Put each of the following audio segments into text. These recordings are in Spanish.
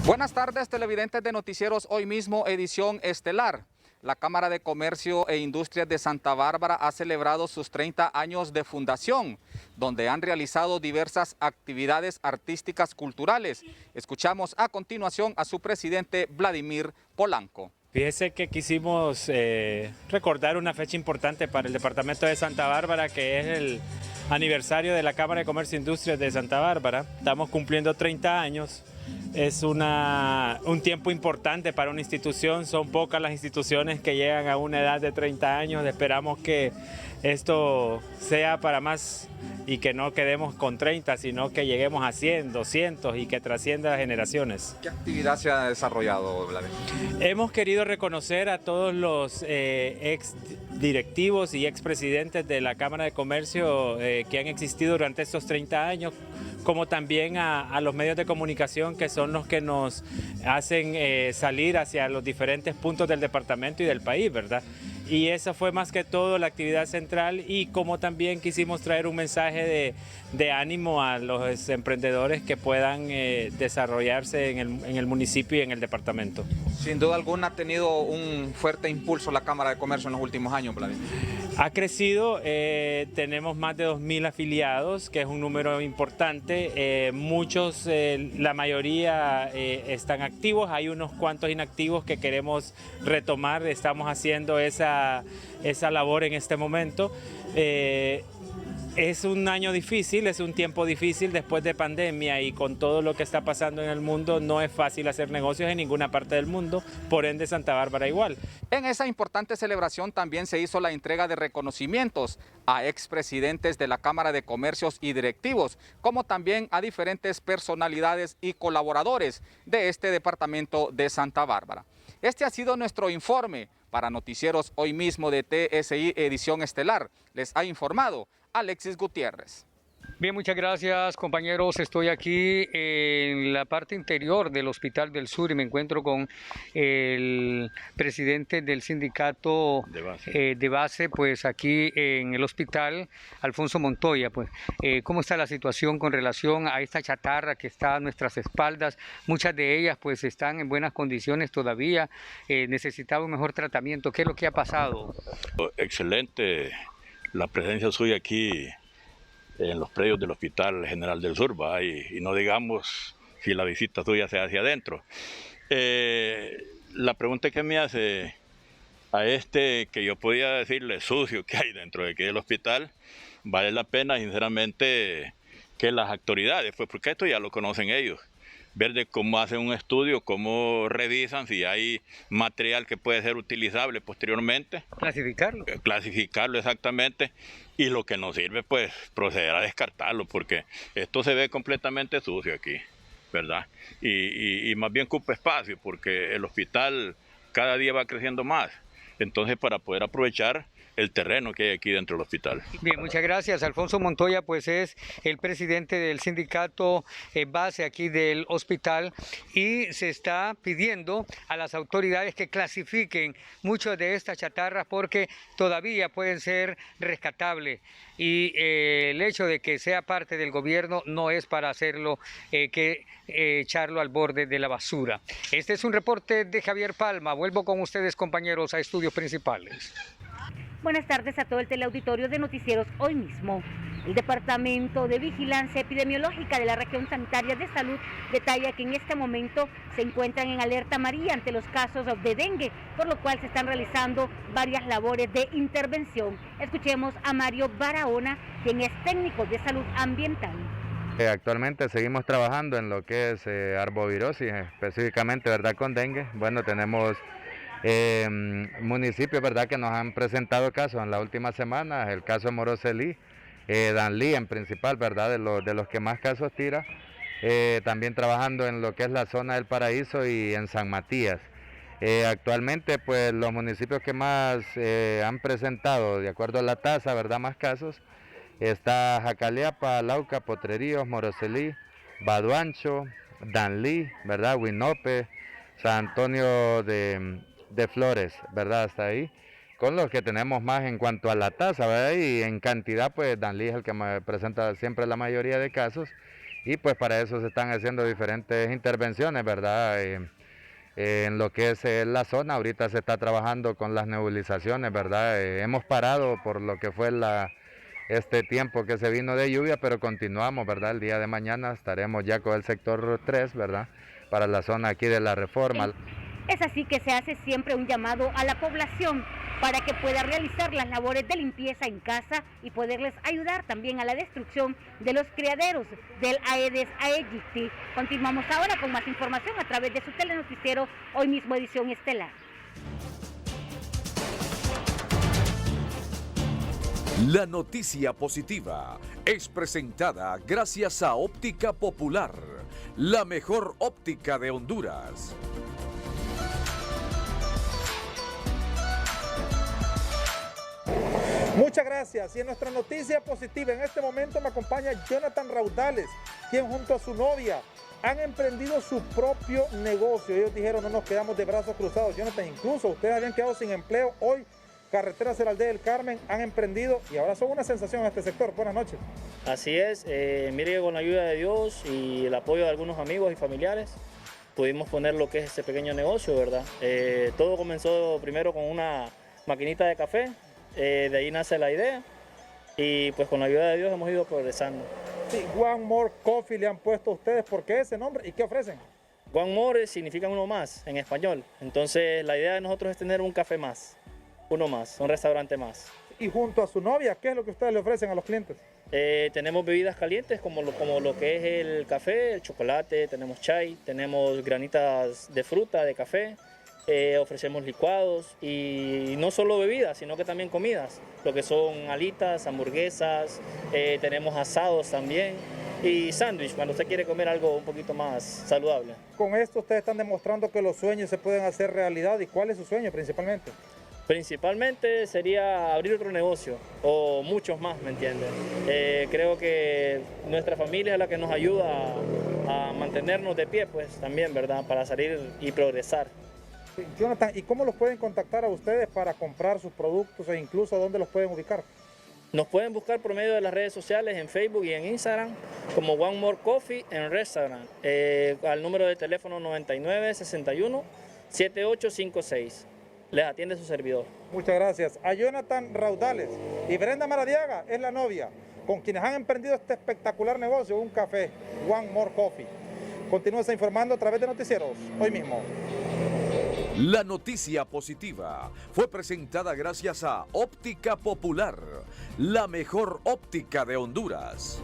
Buenas tardes, televidentes de Noticieros Hoy Mismo, edición estelar. La Cámara de Comercio e Industrias de Santa Bárbara ha celebrado sus 30 años de fundación, donde han realizado diversas actividades artísticas culturales. Escuchamos a continuación a su presidente Vladimir Polanco. Fíjese que quisimos recordar una fecha importante para el departamento de Santa Bárbara, que es el aniversario de la Cámara de Comercio e Industrias de Santa Bárbara. Estamos cumpliendo 30 años. Es un tiempo importante para una institución, son pocas las instituciones que llegan a una edad de 30 años, esperamos que esto sea para más y que no quedemos con 30, sino que lleguemos a 100, 200 y que trascienda generaciones. ¿Qué actividad se ha desarrollado, Vladimir? Hemos querido reconocer a todos los ex directivos y expresidentes de la Cámara de Comercio que han existido durante estos 30 años, como también a los medios de comunicación que son los que nos hacen salir hacia los diferentes puntos del departamento y del país, ¿verdad? Y esa fue más que todo la actividad central, y como también quisimos traer un mensaje de ánimo a los emprendedores que puedan desarrollarse en el municipio y en el departamento. Sin duda alguna ha tenido un fuerte impulso la Cámara de Comercio en los últimos años, Vladimir. Ha crecido, tenemos más de 2.000 afiliados, que es un número importante. Muchos, la mayoría están activos, hay unos cuantos inactivos que queremos retomar, estamos haciendo esa labor en este momento. Es un año difícil, es un tiempo difícil después de pandemia, y con todo lo que está pasando en el mundo no es fácil hacer negocios en ninguna parte del mundo, por ende Santa Bárbara igual. En esa importante celebración también se hizo la entrega de reconocimientos a expresidentes de la Cámara de Comercios y directivos, como también a diferentes personalidades y colaboradores de este departamento de Santa Bárbara. Este ha sido nuestro informe para Noticieros Hoy Mismo de TSI Edición Estelar. Les ha informado Alexis Gutiérrez. Bien, muchas gracias, compañeros. Estoy aquí en la parte interior del Hospital del Sur y me encuentro con el presidente del sindicato de base, pues aquí en el hospital, Alfonso Montoya. Pues, ¿cómo está la situación con relación a esta chatarra que está a nuestras espaldas? Muchas de ellas pues están en buenas condiciones todavía, necesitaba un mejor tratamiento. ¿Qué es lo que ha pasado? Excelente la presencia suya aquí en los predios del Hospital General del Sur, ¿va? Y no digamos si la visita suya se hacia adentro. La pregunta que me hace a que yo podía decirle sucio que hay dentro de aquí del hospital, vale la pena sinceramente que las autoridades, pues porque esto ya lo conocen ellos, ver de cómo hacen un estudio, cómo revisan si hay material que puede ser utilizable posteriormente. Clasificarlo. Clasificarlo exactamente, y lo que no sirve pues proceder a descartarlo, porque esto se ve completamente sucio aquí, ¿verdad? Y más bien ocupa espacio, porque el hospital cada día va creciendo más, entonces para poder aprovechar el terreno que hay aquí dentro del hospital. Bien, muchas gracias. Alfonso Montoya pues es el presidente del sindicato base aquí del hospital, y se está pidiendo a las autoridades que clasifiquen muchas de estas chatarras porque todavía pueden ser rescatables, y el hecho de que sea parte del gobierno no es para hacerlo, echarlo al borde de la basura. Este es un reporte de Javier Palma. Vuelvo con ustedes, compañeros, a estudios principales. Buenas tardes a todo el teleauditorio de Noticieros Hoy Mismo. El Departamento de Vigilancia Epidemiológica de la Región Sanitaria de Salud detalla que en este momento se encuentran en alerta amarilla ante los casos de dengue, por lo cual se están realizando varias labores de intervención. Escuchemos a Mario Barahona, quien es técnico de salud ambiental. Actualmente seguimos trabajando en lo que es arbovirosis, específicamente, ¿verdad?, con dengue. Bueno, tenemos municipios, ¿verdad?, que nos han presentado casos en la última semana, el caso de Moroselí, Danlí en principal, ¿verdad?, de los que más casos tira. También trabajando en lo que es la zona del Paraíso y en San Matías. Actualmente, pues los municipios que más han presentado, de acuerdo a la tasa, ¿verdad?, más casos, está Jacaleapa, Lauca, Potreríos, Moroselí, Baduancho, Danlí, ¿verdad?, Huinope, San Antonio de Flores, ¿verdad?, hasta ahí, con los que tenemos más en cuanto a la tasa, ¿verdad?, y en cantidad, pues Danlí es el que presenta siempre la mayoría de casos, y pues para eso se están haciendo diferentes intervenciones, ¿verdad? En lo que es la zona, ahorita se está trabajando con las nebulizaciones, ¿verdad? Hemos parado por lo que fue este tiempo que se vino de lluvia, pero continuamos, ¿verdad? El día de mañana estaremos ya con el sector 3, ¿verdad? Para la zona aquí de la Reforma. Es así que se hace siempre un llamado a la población para que pueda realizar las labores de limpieza en casa y poderles ayudar también a la destrucción de los criaderos del Aedes aegypti. Continuamos ahora con más información a través de su telenoticiero Hoy Mismo edición estelar. La noticia positiva es presentada gracias a Óptica Popular, la mejor óptica de Honduras. Muchas gracias. Y en nuestra noticia positiva, en este momento me acompaña Jonathan Raudales, quien junto a su novia han emprendido su propio negocio. Ellos dijeron, no nos quedamos de brazos cruzados. Jonathan, incluso ustedes habían quedado sin empleo. Hoy, Carreteras de la Aldea del Carmen han emprendido y ahora son una sensación en este sector. Buenas noches. Así es. Mire que con la ayuda de Dios y el apoyo de algunos amigos y familiares, pudimos poner lo que es este pequeño negocio, ¿verdad? Todo comenzó primero con una maquinita de café. De ahí nace la idea y pues con la ayuda de Dios hemos ido progresando. Sí, One More Coffee le han puesto a ustedes. ¿Por qué ese nombre y qué ofrecen? One More significa uno más en español. Entonces la idea de nosotros es tener un café más, uno más, un restaurante más. Y junto a su novia, ¿qué es lo que ustedes le ofrecen a los clientes? Tenemos bebidas calientes como lo que es el café, el chocolate, tenemos chai, tenemos granitas de fruta, de café. Ofrecemos licuados y no solo bebidas, sino que también comidas, lo que son alitas, hamburguesas, tenemos asados también y sándwich cuando usted quiere comer algo un poquito más saludable. Con esto ustedes están demostrando que los sueños se pueden hacer realidad. ¿Y cuál es su sueño principalmente? Principalmente sería abrir otro negocio o muchos más, ¿me entiendes? Creo que nuestra familia es la que nos ayuda a mantenernos de pie, pues también, ¿verdad? Para salir y progresar. Jonathan, ¿y cómo los pueden contactar a ustedes para comprar sus productos e incluso dónde los pueden ubicar? Nos pueden buscar por medio de las redes sociales en Facebook y en Instagram como One More Coffee en Restaurant, al número de teléfono 9961-7856. Les atiende su servidor. Muchas gracias. A Jonathan Raudales y Brenda Maradiaga es la novia, con quienes han emprendido este espectacular negocio, un café, One More Coffee. Continúa informando a través de Noticieros Hoy Mismo. La noticia positiva fue presentada gracias a Óptica Popular, la mejor óptica de Honduras.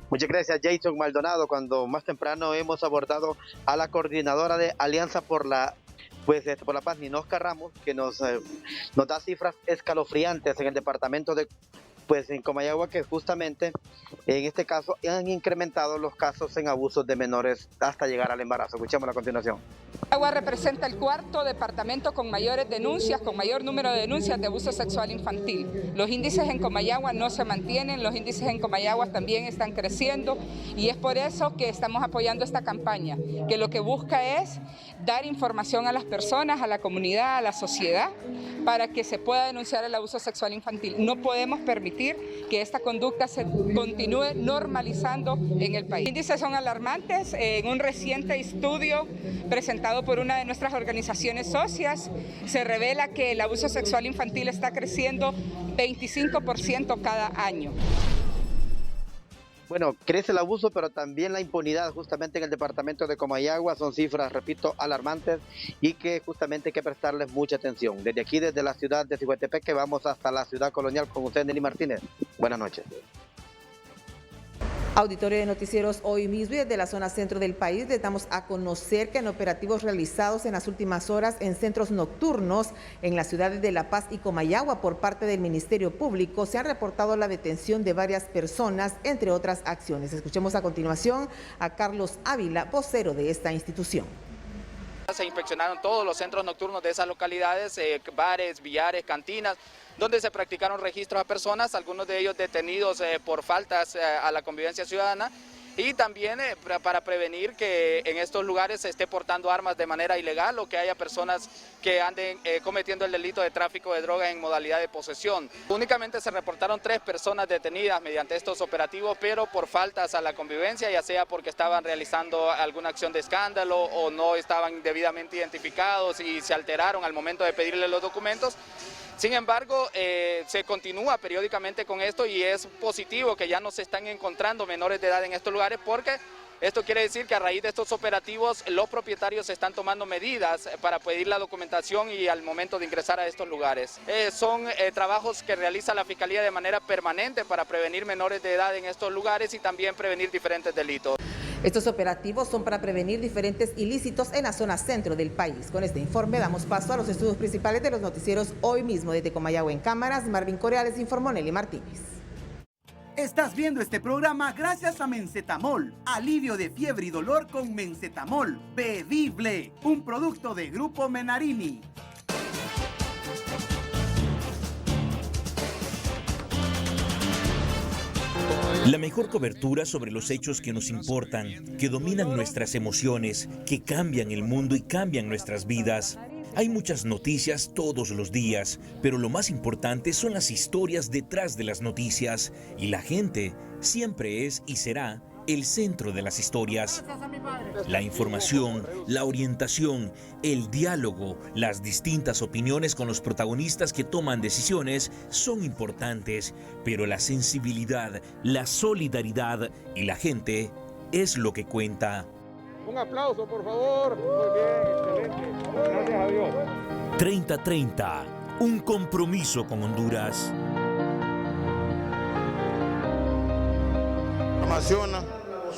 Muchas gracias, Jason Maldonado. Cuando más temprano hemos abordado a la coordinadora de Alianza por la Paz, Ninosca Ramos, que nos da cifras escalofriantes en el departamento de en Comayagua, que justamente en este caso han incrementado los casos en abusos de menores hasta llegar al embarazo. Escuchemos a continuación. Comayagua representa el cuarto departamento con mayores denuncias, con mayor número de denuncias de abuso sexual infantil. Los índices en Comayagua no se mantienen, los índices en Comayagua también están creciendo y es por eso que estamos apoyando esta campaña, que lo que busca es dar información a las personas, a la comunidad, a la sociedad, para que se pueda denunciar el abuso sexual infantil. No podemos permitir que esta conducta se continúe normalizando en el país. Los índices son alarmantes. En un reciente estudio presentado por una de nuestras organizaciones socias, se revela que el abuso sexual infantil está creciendo 25% cada año. Bueno, crece el abuso, pero también la impunidad justamente en el departamento de Comayagua. Son cifras, repito, alarmantes y que justamente hay que prestarles mucha atención. Desde aquí, desde la ciudad de Cihuetepeque, vamos hasta la ciudad colonial con usted, Nelly Martínez. Buenas noches. Auditorio de Noticieros Hoy Mismo y desde la zona centro del país les damos a conocer que en operativos realizados en las últimas horas en centros nocturnos en las ciudades de La Paz y Comayagua por parte del Ministerio Público se han reportado la detención de varias personas, entre otras acciones. Escuchemos a continuación a Carlos Ávila, vocero de esta institución. Se inspeccionaron todos los centros nocturnos de esas localidades, bares, billares, cantinas, donde se practicaron registros a personas, algunos de ellos detenidos por faltas a la convivencia ciudadana, y también para prevenir que en estos lugares se esté portando armas de manera ilegal o que haya personas que anden cometiendo el delito de tráfico de droga en modalidad de posesión. Únicamente se reportaron 3 personas detenidas mediante estos operativos, pero por faltas a la convivencia, ya sea porque estaban realizando alguna acción de escándalo o no estaban debidamente identificados y se alteraron al momento de pedirle los documentos. Sin embargo, se continúa periódicamente con esto y es positivo que ya no se están encontrando menores de edad en estos lugares, porque esto quiere decir que a raíz de estos operativos los propietarios están tomando medidas para pedir la documentación y al momento de ingresar a estos lugares. Son trabajos que realiza la Fiscalía de manera permanente para prevenir menores de edad en estos lugares y también prevenir diferentes delitos. Estos operativos son para prevenir diferentes ilícitos en la zona centro del país. Con este informe damos paso a los estudios principales de los noticieros hoy mismo. Desde Comayagua en cámaras, Marvin Coreales informó Nelly Martínez. Estás viendo este programa gracias a Mencetamol, alivio de fiebre y dolor con Mencetamol, bebible, un producto de Grupo Menarini. La mejor cobertura sobre los hechos que nos importan, que dominan nuestras emociones, que cambian el mundo y cambian nuestras vidas. Hay muchas noticias todos los días, pero lo más importante son las historias detrás de las noticias. Y la gente siempre es y será el centro de las historias. La información, la orientación, el diálogo, las distintas opiniones con los protagonistas que toman decisiones son importantes, pero la sensibilidad, la solidaridad y la gente es lo que cuenta. Un aplauso, por favor. Muy bien, excelente. Gracias a Dios. 30-30, un compromiso con Honduras.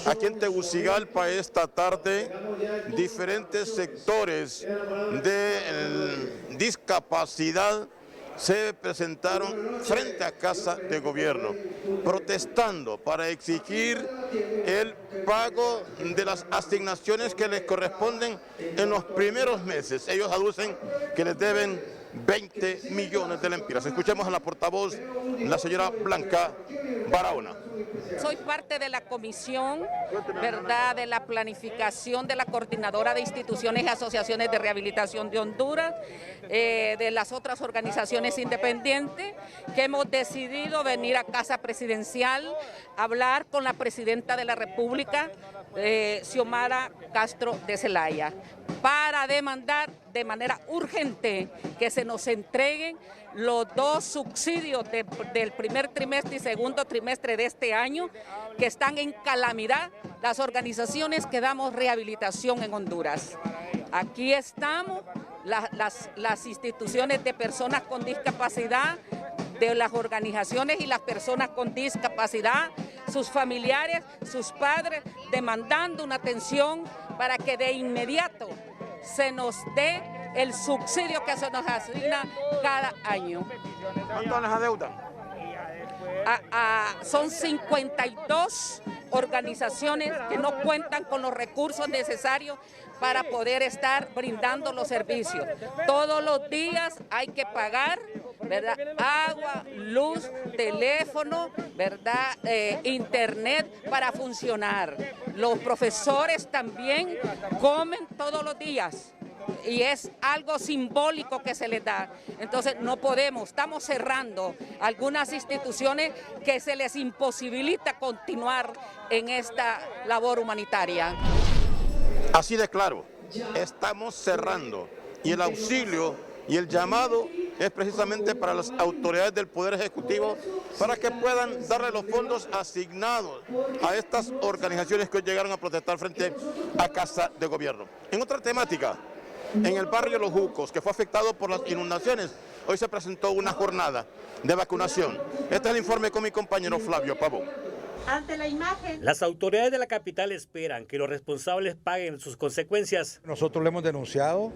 Aquí en Tegucigalpa esta tarde diferentes sectores de discapacidad se presentaron frente a Casa de Gobierno, protestando para exigir el pago de las asignaciones que les corresponden en los primeros meses. Ellos aducen que les deben 20 millones de lempiras. Escuchemos a la portavoz, la señora Blanca Barahona. Soy parte de la comisión, ¿verdad?, de la planificación de la coordinadora de instituciones y asociaciones de rehabilitación de Honduras, de las otras organizaciones independientes, que hemos decidido venir a Casa Presidencial a hablar con la presidenta de la República, Xiomara Castro de Zelaya, para demandar de manera urgente que se nos entreguen los 2 subsidios del primer trimestre y segundo trimestre de este año, que están en calamidad las organizaciones que damos rehabilitación en Honduras. Aquí estamos las instituciones de personas con discapacidad, de las organizaciones y las personas con discapacidad, sus familiares, sus padres, demandando una atención para que de inmediato se nos dé el subsidio que se nos asigna cada año. ¿Cuánto les adeudan? Son 52 organizaciones que no cuentan con los recursos necesarios para poder estar brindando los servicios. Todos los días hay que pagar, ¿verdad?, agua, luz, teléfono, ¿verdad?, internet para funcionar. Los profesores también comen todos los días y es algo simbólico que se les da. Entonces no podemos, estamos cerrando algunas instituciones que se les imposibilita continuar en esta labor humanitaria. Así de claro, estamos cerrando y el auxilio y el llamado es precisamente para las autoridades del Poder Ejecutivo para que puedan darle los fondos asignados a estas organizaciones que hoy llegaron a protestar frente a Casa de Gobierno. En otra temática, en el barrio Los Jucos, que fue afectado por las inundaciones, hoy se presentó una jornada de vacunación. Este es el informe con mi compañero Flavio Pavón. Ante la imagen. Las autoridades de la capital esperan que los responsables paguen sus consecuencias. Nosotros lo hemos denunciado.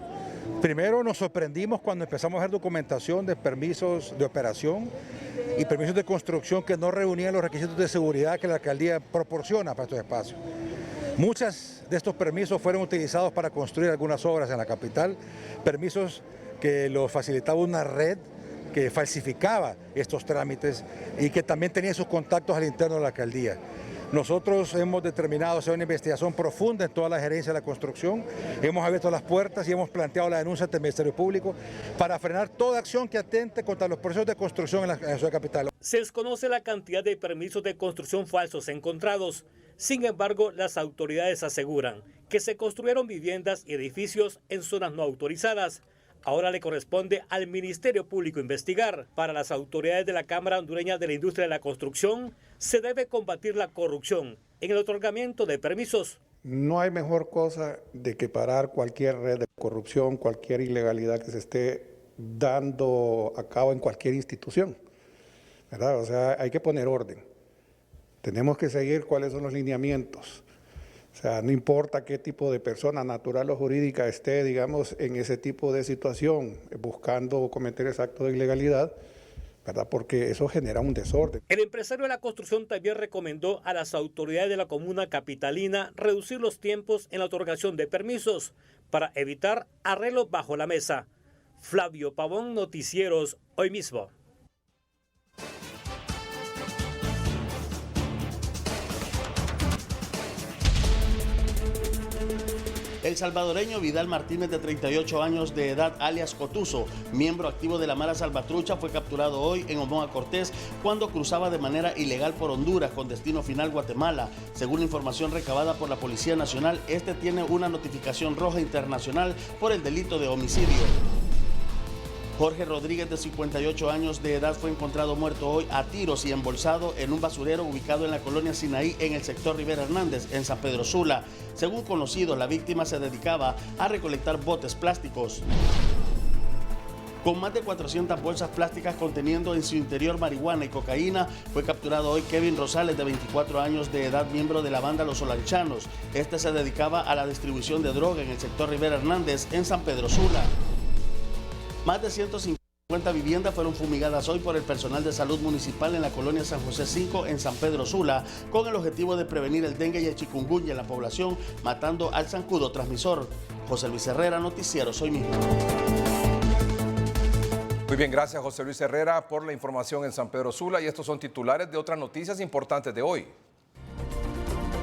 Primero nos sorprendimos cuando empezamos a hacer documentación de permisos de operación y permisos de construcción que no reunían los requisitos de seguridad que la alcaldía proporciona para estos espacios. Muchos de estos permisos fueron utilizados para construir algunas obras en la capital, permisos que los facilitaba una red que falsificaba estos trámites y que también tenía sus contactos al interno de la alcaldía. Nosotros hemos determinado hacer una investigación profunda en toda la gerencia de la construcción, hemos abierto las puertas y hemos planteado la denuncia ante el Ministerio Público para frenar toda acción que atente contra los procesos de construcción en la ciudad capital. Se desconoce la cantidad de permisos de construcción falsos encontrados. Sin embargo, las autoridades aseguran que se construyeron viviendas y edificios en zonas no autorizadas. Ahora le corresponde al Ministerio Público investigar. Para las autoridades de la Cámara Hondureña de la Industria de la Construcción, se debe combatir la corrupción en el otorgamiento de permisos. No hay mejor cosa de que parar cualquier red de corrupción, cualquier ilegalidad que se esté dando a cabo en cualquier institución, ¿verdad? O sea, hay que poner orden. Tenemos que seguir cuáles son los lineamientos. O sea, no importa qué tipo de persona, natural o jurídica, esté, digamos, en ese tipo de situación, buscando cometer ese acto de ilegalidad, ¿verdad? Porque eso genera un desorden. El empresario de la construcción también recomendó a las autoridades de la comuna capitalina reducir los tiempos en la otorgación de permisos para evitar arreglos bajo la mesa. Flavio Pavón, Noticieros, Hoy Mismo. El salvadoreño Vidal Martínez, de 38 años de edad, alias Cotuso, miembro activo de la Mara Salvatrucha, fue capturado hoy en Omoa Cortés cuando cruzaba de manera ilegal por Honduras con destino final Guatemala. Según información recabada por la Policía Nacional, este tiene una notificación roja internacional por el delito de homicidio. Jorge Rodríguez, de 58 años de edad, fue encontrado muerto hoy a tiros y embolsado en un basurero ubicado en la colonia Sinaí, en el sector Rivera Hernández, en San Pedro Sula. Según conocidos, la víctima se dedicaba a recolectar botes plásticos. Con más de 400 bolsas plásticas conteniendo en su interior marihuana y cocaína, fue capturado hoy Kevin Rosales, de 24 años de edad, miembro de la banda Los Solanchanos. Este se dedicaba a la distribución de droga en el sector Rivera Hernández, en San Pedro Sula. Más de 150 viviendas fueron fumigadas hoy por el personal de salud municipal en la colonia San José 5 en San Pedro Sula, con el objetivo de prevenir el dengue y el chikungunya en la población, matando al zancudo transmisor. José Luis Herrera, Noticieros Hoy Mismo. Muy bien, gracias José Luis Herrera por la información en San Pedro Sula, y estos son titulares de otras noticias importantes de hoy.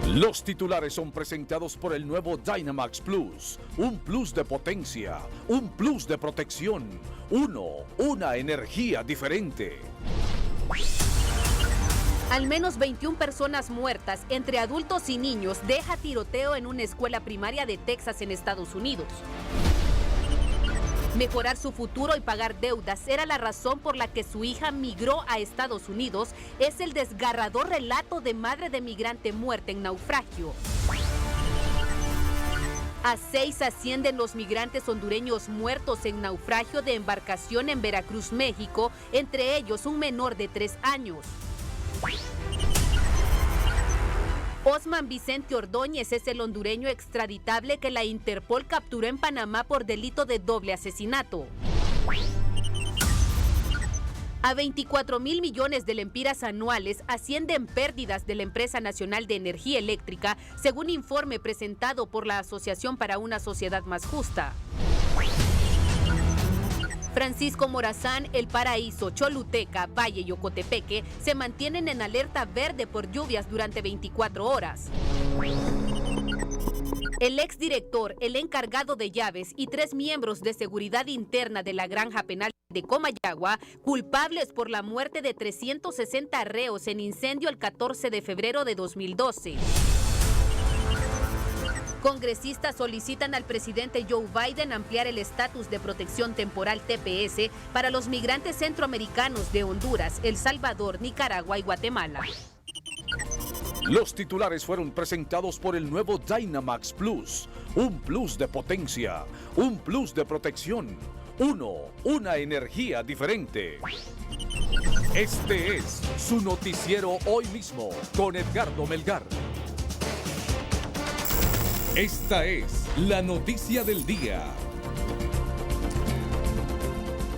Los titulares son presentados por el nuevo Dynamax Plus, un plus de potencia, un plus de protección, una energía diferente. Al menos 21 personas muertas, entre adultos y niños, deja tiroteo en una escuela primaria de Texas, en Estados Unidos. Mejorar su futuro y pagar deudas era la razón por la que su hija migró a Estados Unidos. Es el desgarrador relato de madre de migrante muerta en naufragio. A 6 ascienden los migrantes hondureños muertos en naufragio de embarcación en Veracruz, México, entre ellos un menor de 3 años. Osman Vicente Ordóñez es el hondureño extraditable que la Interpol capturó en Panamá por delito de doble asesinato. A 24,000 millones de lempiras anuales ascienden pérdidas de la Empresa Nacional de Energía Eléctrica, según informe presentado por la Asociación para una Sociedad Más Justa. Francisco Morazán, El Paraíso, Choluteca, Valle y Ocotepeque se mantienen en alerta verde por lluvias durante 24 horas. El exdirector, el encargado de llaves y 3 miembros de seguridad interna de la Granja Penal de Comayagua, culpables por la muerte de 360 reos en incendio el 14 de febrero de 2012. Congresistas solicitan al presidente Joe Biden ampliar el estatus de protección temporal TPS para los migrantes centroamericanos de Honduras, El Salvador, Nicaragua y Guatemala. Los titulares fueron presentados por el nuevo Dynamax Plus, un plus de potencia, un plus de protección, una energía diferente. Este es su noticiero Hoy Mismo con Edgardo Melgar. Esta es la noticia del día.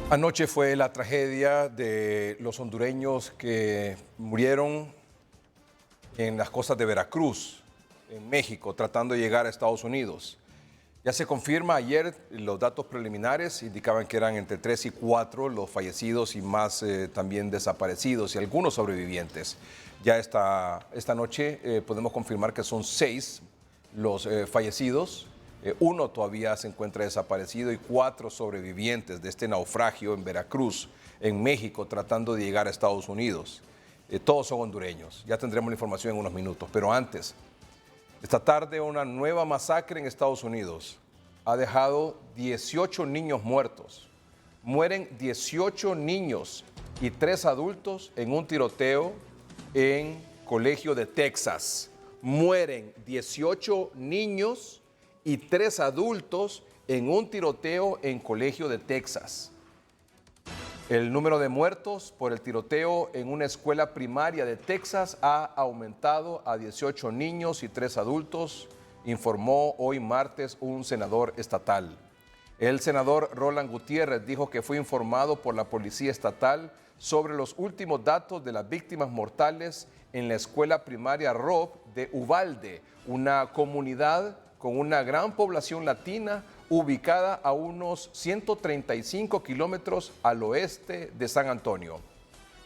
Anoche fue la tragedia de los hondureños que murieron en las costas de Veracruz, en México, tratando de llegar a Estados Unidos. Ya se confirma, ayer los datos preliminares indicaban que eran entre 3 y 4 los fallecidos y más también desaparecidos y algunos sobrevivientes. Ya esta noche podemos confirmar que son 6 los fallecidos, 1 todavía se encuentra desaparecido y 4 sobrevivientes de este naufragio en Veracruz, en México, tratando de llegar a Estados Unidos. Todos son hondureños. Ya tendremos la información en unos minutos, pero antes, esta tarde una nueva masacre en Estados Unidos ha dejado 18 niños muertos. Mueren 18 niños y 3 adultos en un tiroteo en colegio de Texas. Mueren 18 niños y 3 adultos en un tiroteo en colegio de Texas. El número de muertos por el tiroteo en una escuela primaria de Texas ha aumentado a 18 niños y 3 adultos, informó hoy martes un senador estatal. El senador Roland Gutiérrez dijo que fue informado por la policía estatal sobre los últimos datos de las víctimas mortales en la escuela primaria Robb de Uvalde, una comunidad con una gran población latina ubicada a unos 135 kilómetros al oeste de San Antonio.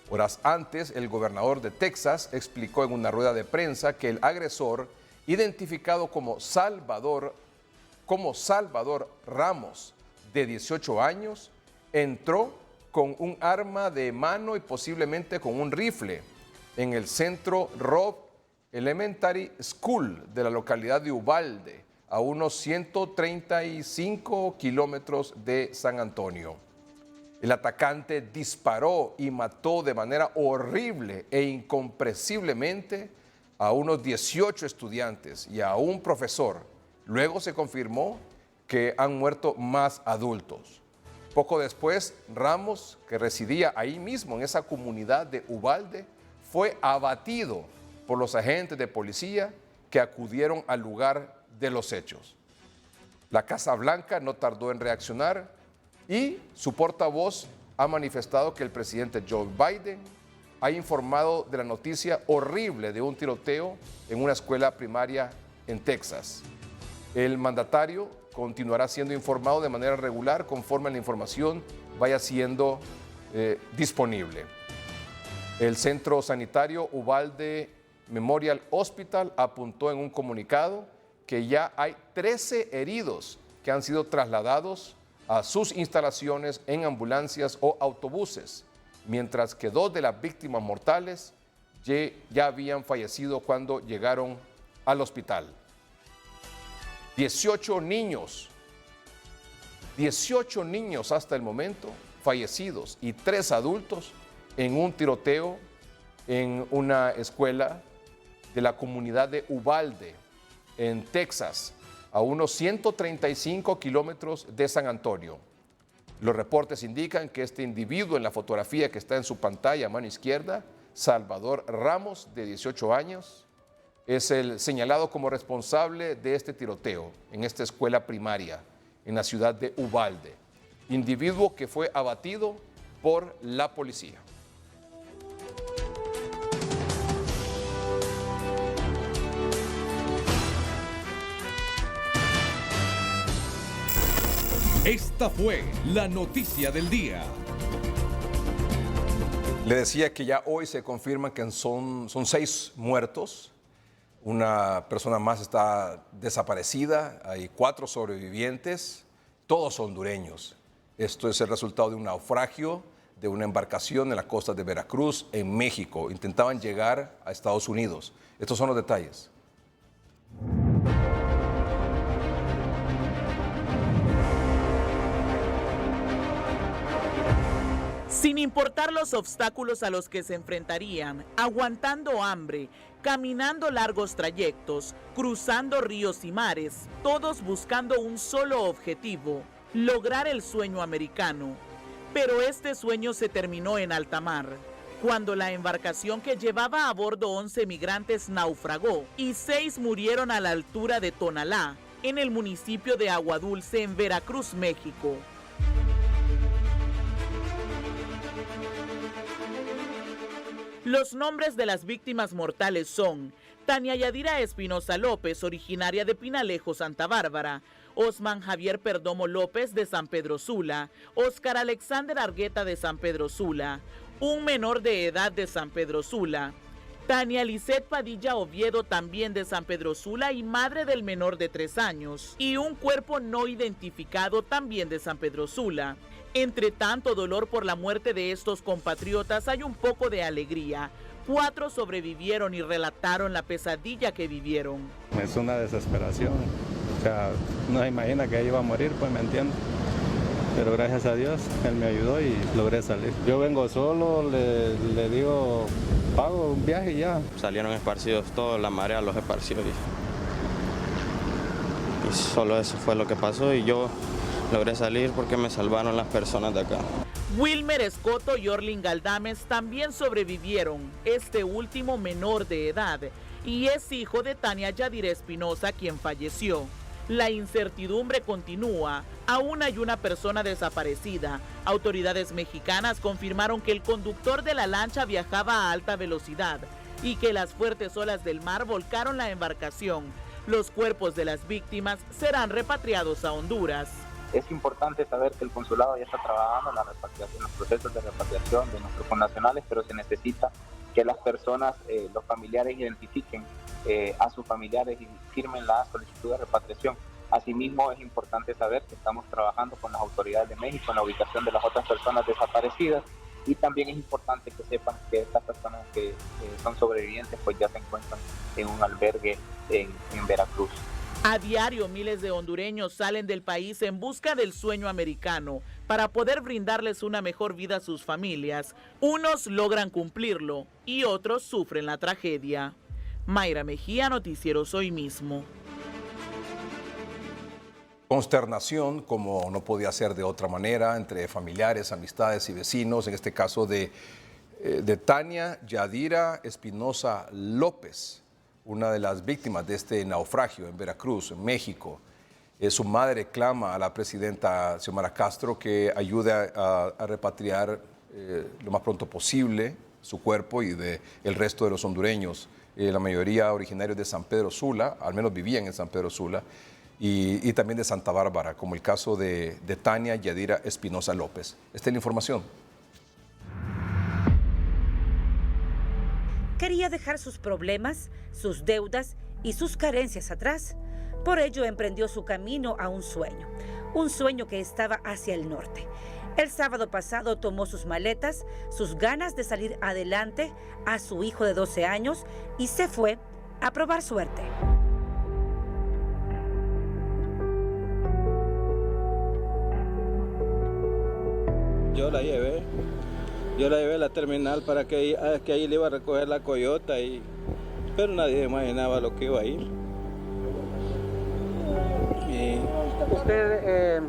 Horas antes, el gobernador de Texas explicó en una rueda de prensa que el agresor, identificado como Salvador Ramos, de 18 años, entró con un arma de mano y posiblemente con un rifle en el centro Robb Elementary School de la localidad de Uvalde, a unos 135 kilómetros de San Antonio. El atacante disparó y mató de manera horrible e incomprensiblemente a unos 18 estudiantes y a un profesor. Luego se confirmó que han muerto más adultos. Poco después, Ramos, que residía ahí mismo en esa comunidad de Uvalde, fue abatido por los agentes de policía que acudieron al lugar de los hechos. La Casa Blanca no tardó en reaccionar y su portavoz ha manifestado que el presidente Joe Biden ha informado de la noticia horrible de un tiroteo en una escuela primaria en Texas. El mandatario continuará siendo informado de manera regular conforme la información vaya siendo disponible. El centro sanitario Uvalde Memorial Hospital apuntó en un comunicado que ya hay 13 heridos que han sido trasladados a sus instalaciones en ambulancias o autobuses, mientras que 2 de las víctimas mortales ya habían fallecido cuando llegaron al hospital. 18 niños hasta el momento fallecidos y 3 adultos en un tiroteo en una escuela de la comunidad de Uvalde, en Texas, a unos 135 kilómetros de San Antonio. Los reportes indican que este individuo en la fotografía que está en su pantalla a mano izquierda, Salvador Ramos, de 18 años, es el señalado como responsable de este tiroteo en esta escuela primaria en la ciudad de Uvalde, individuo que fue abatido por la policía. Esta fue la noticia del día. Le decía que ya hoy se confirma que son 6 muertos. Una persona más está desaparecida. Hay 4 sobrevivientes, todos hondureños. Esto es el resultado de un naufragio de una embarcación en las costas de Veracruz, en México. Intentaban llegar a Estados Unidos. Estos son los detalles. Sin importar los obstáculos a los que se enfrentarían, aguantando hambre, caminando largos trayectos, cruzando ríos y mares, todos buscando un solo objetivo, lograr el sueño americano. Pero este sueño se terminó en alta mar, cuando la embarcación que llevaba a bordo 11 migrantes naufragó y 6 murieron a la altura de Tonalá, en el municipio de Agua Dulce, en Veracruz, México. Los nombres de las víctimas mortales son Tania Yadira Espinosa López, originaria de Pinalejo, Santa Bárbara. Osman Javier Perdomo López, de San Pedro Sula. Oscar Alexander Argueta, de San Pedro Sula. Un menor de edad de San Pedro Sula. Tania Lisset Padilla Oviedo, también de San Pedro Sula y madre del menor de 3 años. Y un cuerpo no identificado, también de San Pedro Sula. Entre tanto dolor por la muerte de estos compatriotas, hay un poco de alegría. 4 sobrevivieron y relataron la pesadilla que vivieron. Es una desesperación. O sea, no se imagina que ella iba a morir, pues, ¿me entiendes? Pero gracias a Dios, él me ayudó y logré salir. Yo vengo solo, le digo, pago un viaje y ya. Salieron esparcidos todos, la marea los esparció y solo eso fue lo que pasó y yo logré salir porque me salvaron las personas de acá. Wilmer Escoto y Orlin Galdames también sobrevivieron, este último menor de edad, y es hijo de Tania Yadira Espinosa, quien falleció. La incertidumbre continúa. Aún hay una persona desaparecida. Autoridades mexicanas confirmaron que el conductor de la lancha viajaba a alta velocidad y que las fuertes olas del mar volcaron la embarcación. Los cuerpos de las víctimas serán repatriados a Honduras. Es importante saber que el consulado ya está trabajando en la repatriación, los procesos de repatriación de nuestros connacionales, pero se necesita que las personas, los familiares identifiquen a sus familiares y firmen la solicitud de repatriación. Asimismo, es importante saber que estamos trabajando con las autoridades de México en la ubicación de las otras personas desaparecidas y también es importante que sepan que estas personas que son sobrevivientes pues ya se encuentran en un albergue en Veracruz. A diario, miles de hondureños salen del país en busca del sueño americano para poder brindarles una mejor vida a sus familias. Unos logran cumplirlo y otros sufren la tragedia. Mayra Mejía, Noticieros Hoy Mismo. Consternación, como no podía ser de otra manera, entre familiares, amistades y vecinos, en este caso de Tania Yadira Espinosa López, una de las víctimas de este naufragio en Veracruz, en México. Su madre clama a la presidenta Xiomara Castro que ayude a repatriar lo más pronto posible su cuerpo y el resto de los hondureños. La mayoría originarios de San Pedro Sula, al menos vivían en San Pedro Sula, y también de Santa Bárbara, como el caso de Tania Yadira Espinosa López. Esta es la información. Quería dejar sus problemas, sus deudas y sus carencias atrás. Por ello emprendió su camino a un sueño que estaba hacia el norte. El sábado pasado tomó sus maletas, sus ganas de salir adelante, a su hijo de 12 años y se fue a probar suerte. Yo la llevé a la terminal para que ahí le iba a recoger la coyota, pero nadie imaginaba lo que iba a ir. ¿Usted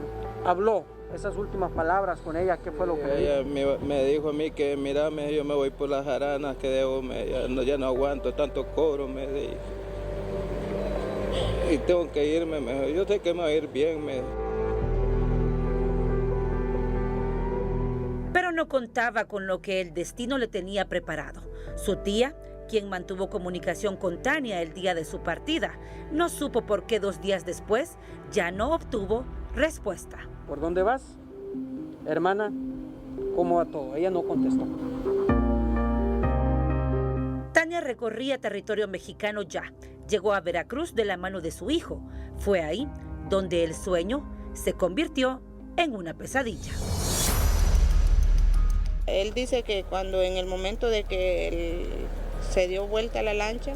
habló esas últimas palabras con ella? ¿Qué fue lo que ella me dijo a mí que mira, yo me voy por las jaranas, que debo, ya no aguanto tanto cobro, me dijo. Y tengo que irme, me dijo. Yo sé que me va a ir bien, me dijo. Pero no contaba con lo que el destino le tenía preparado. Su tía, quien mantuvo comunicación con Tania el día de su partida, no supo por qué 2 días después ya no obtuvo respuesta. ¿Por dónde vas, hermana? ¿Cómo va todo? Ella no contestó. Tania recorría territorio mexicano ya. Llegó a Veracruz de la mano de su hijo. Fue ahí donde el sueño se convirtió en una pesadilla. Él dice que cuando en el momento de que se dio vuelta la lancha,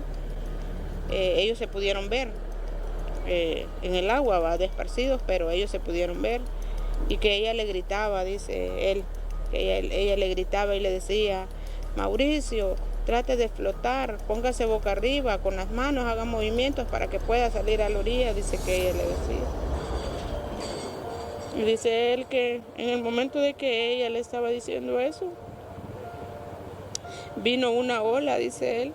ellos se pudieron ver en el agua, desparcidos, pero ellos se pudieron ver y que ella le gritaba, dice él, que ella le gritaba y le decía, Mauricio, trate de flotar, póngase boca arriba, con las manos haga movimientos para que pueda salir a la orilla, dice que ella le decía. Y dice él que en el momento de que ella le estaba diciendo eso, vino una ola, dice él,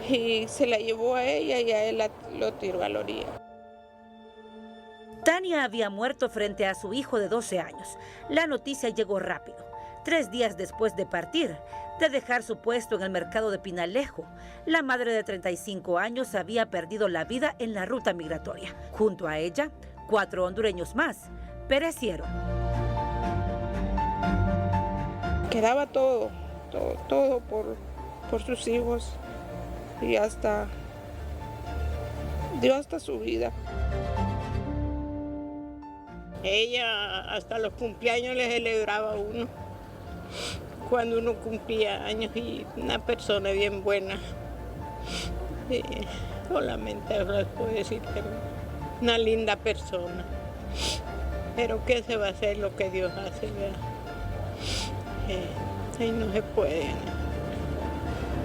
y se la llevó a ella y a él lo tiró a la orilla. Tania había muerto frente a su hijo de 12 años. La noticia llegó rápido. 3 días después de partir, de dejar su puesto en el mercado de Pinalejo, la madre de 35 años había perdido la vida en la ruta migratoria. Junto a ella, 4 hondureños más perecieron. Quedaba todo por sus hijos y dio hasta su vida. Ella hasta los cumpleaños le celebraba a uno, cuando uno cumplía años, y una persona bien buena. Solamente les puedo decir que una linda persona. Pero ¿qué se va a hacer? Lo que Dios hace, ¿verdad? Ahí no se puede.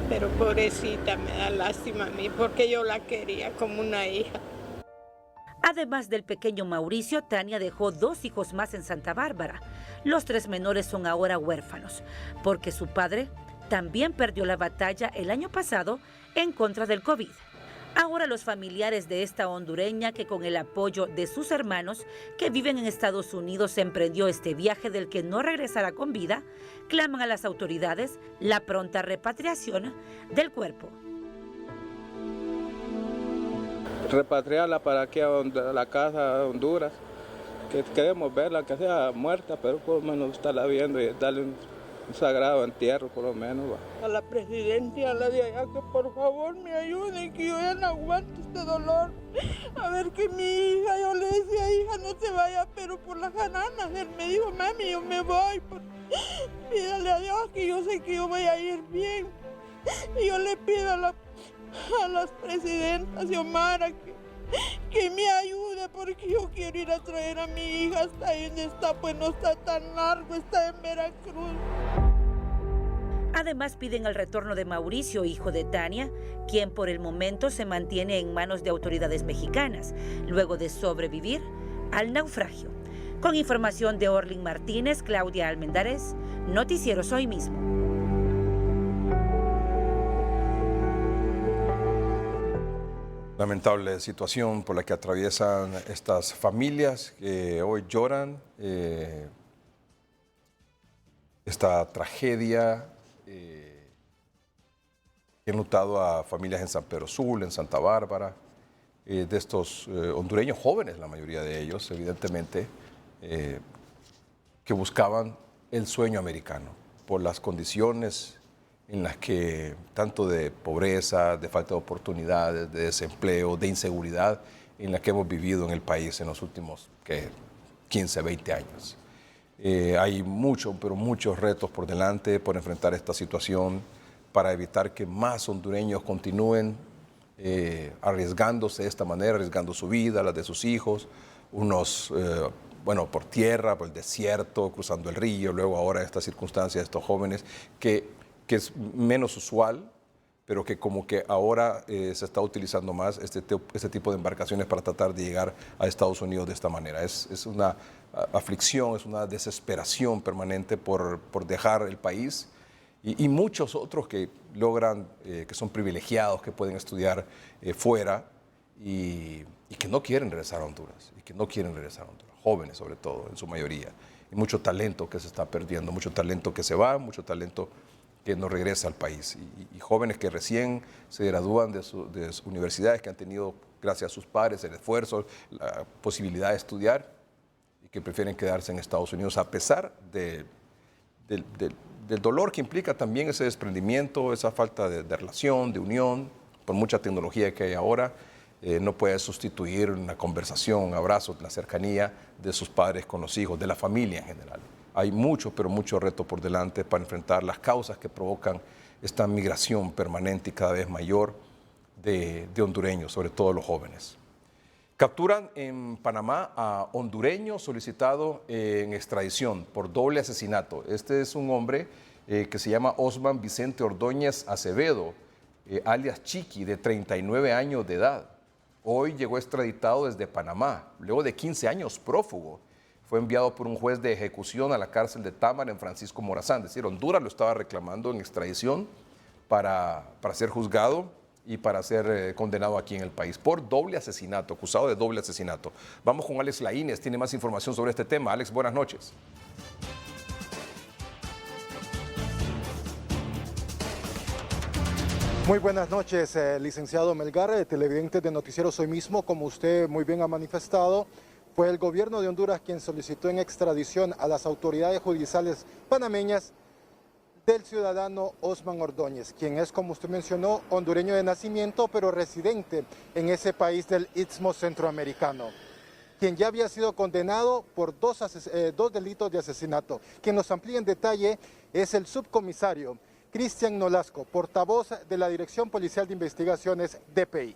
Pero pobrecita, me da lástima a mí, porque yo la quería como una hija. Además del pequeño Mauricio, Tania dejó 2 hijos más en Santa Bárbara. Los 3 menores son ahora huérfanos, porque su padre también perdió la batalla el año pasado en contra del COVID. Ahora los familiares de esta hondureña, que con el apoyo de sus hermanos que viven en Estados Unidos emprendió este viaje del que no regresará con vida, claman a las autoridades la pronta repatriación del cuerpo. Repatriarla para aquí a la casa de Honduras, que queremos verla, que sea muerta, pero por lo menos estarla viendo y darle un sagrado entierro, por lo menos. A la presidencia, a la de allá, que por favor me ayuden, que yo ya no aguanto este dolor. A ver, que mi hija, yo le decía, hija, no se vaya, pero por las gananas. Él me dijo, mami, yo me voy. Pídale a Dios, que yo sé que yo voy a ir bien. Y yo le pido a las presidentas, Xiomara, que me ayude, porque yo quiero ir a traer a mi hija hasta ahí donde está, pues no está tan largo, está en Veracruz. Además piden el retorno de Mauricio, hijo de Tania, quien por el momento se mantiene en manos de autoridades mexicanas, luego de sobrevivir al naufragio. Con información de Orlin Martínez, Claudia Almendares, Noticieros Hoy Mismo. Lamentable situación por la que atraviesan estas familias que hoy lloran esta tragedia que ha enlutado a familias en San Pedro Sula, en Santa Bárbara, de estos hondureños jóvenes, la mayoría de ellos, evidentemente, que buscaban el sueño americano por las condiciones en las que tanto de pobreza, de falta de oportunidades, de desempleo, de inseguridad, en la que hemos vivido en el país en los últimos 15, 20 años. Hay muchos retos por delante por enfrentar esta situación, para evitar que más hondureños continúen arriesgándose de esta manera, arriesgando su vida, la de sus hijos, unos por tierra, por el desierto, cruzando el río, luego ahora esta circunstancia de estos jóvenes que es menos usual, pero que como que ahora se está utilizando más este tipo de embarcaciones para tratar de llegar a Estados Unidos de esta manera. Es una aflicción, es una desesperación permanente por dejar el país, y muchos otros que logran, que son privilegiados, que pueden estudiar fuera y que no quieren regresar a Honduras, jóvenes sobre todo, en su mayoría. Y mucho talento que se está perdiendo, mucho talento que se va, mucho talento que no regresa al país, y jóvenes que recién se gradúan de sus universidades, que han tenido, gracias a sus padres, el esfuerzo, la posibilidad de estudiar, y que prefieren quedarse en Estados Unidos a pesar del dolor que implica también ese desprendimiento, esa falta de relación, de unión, por mucha tecnología que hay ahora. No puede sustituir una conversación, un abrazo, la cercanía de sus padres con los hijos, de la familia en general. Hay mucho reto por delante para enfrentar las causas que provocan esta migración permanente y cada vez mayor de hondureños, sobre todo los jóvenes. Capturan en Panamá a hondureño solicitado en extradición por doble asesinato. Este es un hombre que se llama Osman Vicente Ordóñez Acevedo, alias Chiqui, de 39 años de edad. Hoy llegó extraditado desde Panamá, luego de 15 años prófugo. Fue enviado por un juez de ejecución a la cárcel de Támara en Francisco Morazán. Es decir, Honduras lo estaba reclamando en extradición para ser juzgado y para ser condenado aquí en el país por doble asesinato, acusado de doble asesinato. Vamos con Alex Laínez, tiene más información sobre este tema. Alex, buenas noches. Muy buenas noches, licenciado Melgar, televidente de Noticieros Hoy Mismo. Como usted muy bien ha manifestado, fue el gobierno de Honduras quien solicitó en extradición a las autoridades judiciales panameñas del ciudadano Osman Ordóñez, quien es, como usted mencionó, hondureño de nacimiento, pero residente en ese país del Istmo Centroamericano, quien ya había sido condenado por dos delitos de asesinato. Quien nos amplía en detalle es el subcomisario Cristian Nolasco, portavoz de la Dirección Policial de Investigaciones, DPI.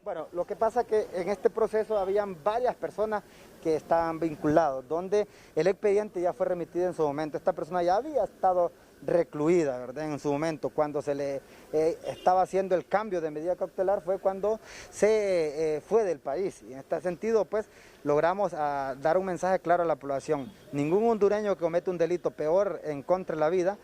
Bueno, lo que pasa es que en este proceso habían varias personas que estaban vinculados, donde el expediente ya fue remitido en su momento. Esta persona ya había estado recluida, ¿verdad? En su momento. Cuando se le estaba haciendo el cambio de medida cautelar fue cuando se fue del país. Y en este sentido, pues, logramos dar un mensaje claro a la población. Ningún hondureño que comete un delito peor en contra de la vida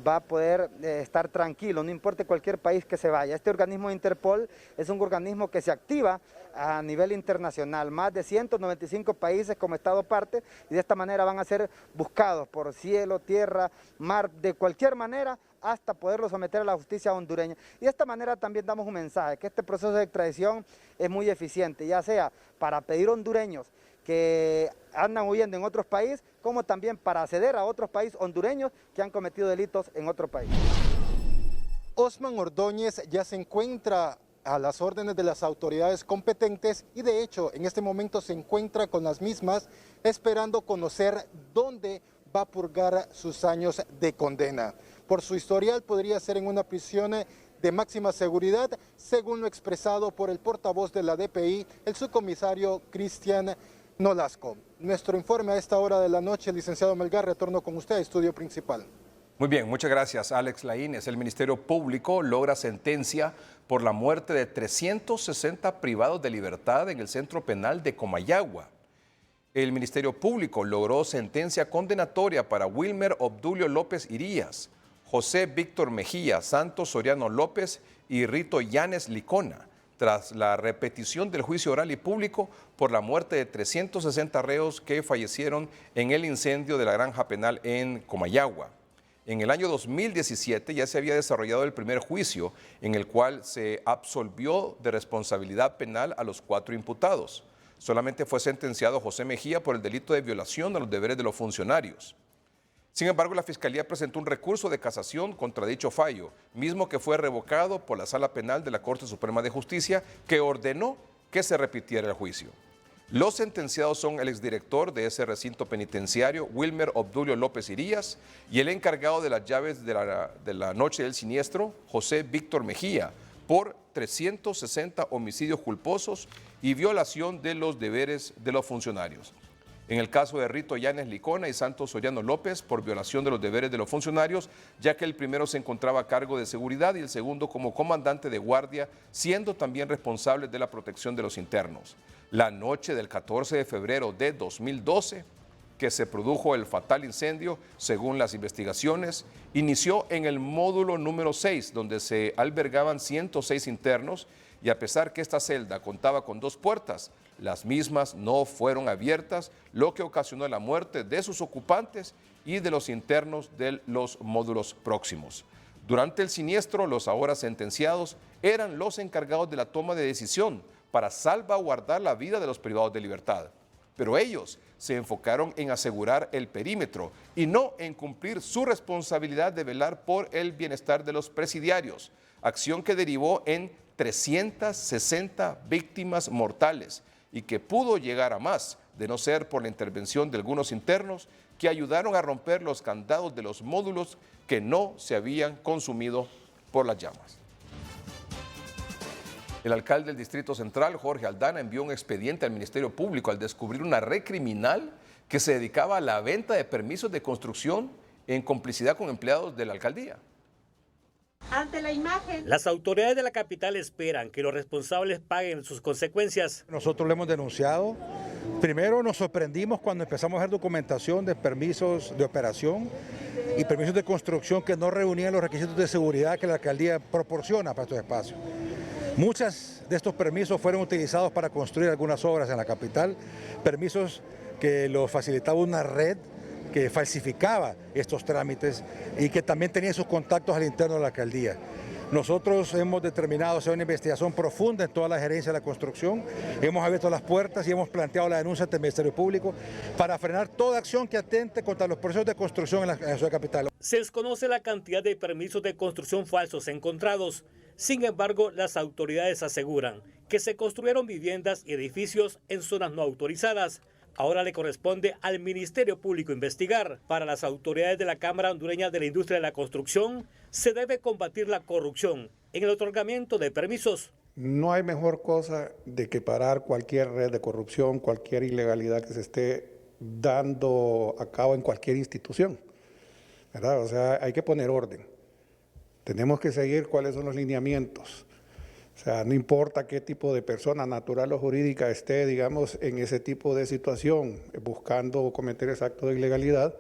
va a poder estar tranquilo, no importa cualquier país que se vaya. Este organismo de Interpol es un organismo que se activa a nivel internacional, más de 195 países como Estado parte, y de esta manera van a ser buscados por cielo, tierra, mar, de cualquier manera, hasta poderlo someter a la justicia hondureña. Y de esta manera también damos un mensaje, que este proceso de extradición es muy eficiente, ya sea para pedir hondureños que andan huyendo en otros países, como también para acceder a otros países hondureños que han cometido delitos en otro país. Osman Ordóñez ya se encuentra a las órdenes de las autoridades competentes y de hecho en este momento se encuentra con las mismas esperando conocer dónde va a purgar sus años de condena. Por su historial podría ser en una prisión de máxima seguridad, según lo expresado por el portavoz de la DPI, el subcomisario Cristian Nolasco. Nuestro informe a esta hora de la noche, licenciado Melgar, retorno con usted a estudio principal. Muy bien, muchas gracias, Alex Laínez. El Ministerio Público logra sentencia por la muerte de 360 privados de libertad en el centro penal de Comayagua. El Ministerio Público logró sentencia condenatoria para Wilmer Obdulio López Irías, José Víctor Mejía, Santos Soriano López y Rito Yanes Licona, tras la repetición del juicio oral y público por la muerte de 360 reos que fallecieron en el incendio de la granja penal en Comayagua. En el año 2017 ya se había desarrollado el primer juicio en el cual se absolvió de responsabilidad penal a los 4 imputados. Solamente fue sentenciado José Mejía por el delito de violación a los deberes de los funcionarios. Sin embargo, la Fiscalía presentó un recurso de casación contra dicho fallo, mismo que fue revocado por la Sala Penal de la Corte Suprema de Justicia, que ordenó que se repitiera el juicio. Los sentenciados son el exdirector de ese recinto penitenciario, Wilmer Obdulio López Irías, y el encargado de las llaves de la noche del siniestro, José Víctor Mejía, por 360 homicidios culposos y violación de los deberes de los funcionarios. En el caso de Rito Yanes Licona y Santos Soriano López, por violación de los deberes de los funcionarios, ya que el primero se encontraba a cargo de seguridad y el segundo como comandante de guardia, siendo también responsable de la protección de los internos. La noche del 14 de febrero de 2012, que se produjo el fatal incendio, según las investigaciones, inició en el módulo número 6, donde se albergaban 106 internos, y a pesar que esta celda contaba con 2 puertas, las mismas no fueron abiertas, lo que ocasionó la muerte de sus ocupantes y de los internos de los módulos próximos. Durante el siniestro, los ahora sentenciados eran los encargados de la toma de decisión para salvaguardar la vida de los privados de libertad. Pero ellos se enfocaron en asegurar el perímetro y no en cumplir su responsabilidad de velar por el bienestar de los presidiarios, acción que derivó en 360 víctimas mortales y que pudo llegar a más, de no ser por la intervención de algunos internos que ayudaron a romper los candados de los módulos que no se habían consumido por las llamas. El alcalde del Distrito Central, Jorge Aldana, envió un expediente al Ministerio Público al descubrir una red criminal que se dedicaba a la venta de permisos de construcción en complicidad con empleados de la alcaldía. Ante la imagen, las autoridades de la capital esperan que los responsables paguen sus consecuencias. Nosotros lo hemos denunciado. Primero nos sorprendimos cuando empezamos a hacer documentación de permisos de operación y permisos de construcción que no reunían los requisitos de seguridad que la alcaldía proporciona para estos espacios. Muchos de estos permisos fueron utilizados para construir algunas obras en la capital, permisos que los facilitaba una red que falsificaba estos trámites y que también tenía sus contactos al interno de la alcaldía. Nosotros hemos determinado hacer una investigación profunda en toda la gerencia de la construcción, hemos abierto las puertas y hemos planteado la denuncia ante el Ministerio Público para frenar toda acción que atente contra los procesos de construcción en la ciudad capital. Se desconoce la cantidad de permisos de construcción falsos encontrados. Sin embargo, las autoridades aseguran que se construyeron viviendas y edificios en zonas no autorizadas. Ahora le corresponde al Ministerio Público investigar. Para las autoridades de la Cámara Hondureña de la Industria de la Construcción, se debe combatir la corrupción en el otorgamiento de permisos. No hay mejor cosa de que parar cualquier red de corrupción, cualquier ilegalidad que se esté dando a cabo en cualquier institución, ¿verdad? O sea, hay que poner orden. Tenemos que seguir cuáles son los lineamientos. O sea, no importa qué tipo de persona natural o jurídica esté, digamos, en ese tipo de situación, buscando cometer ese acto de ilegalidad,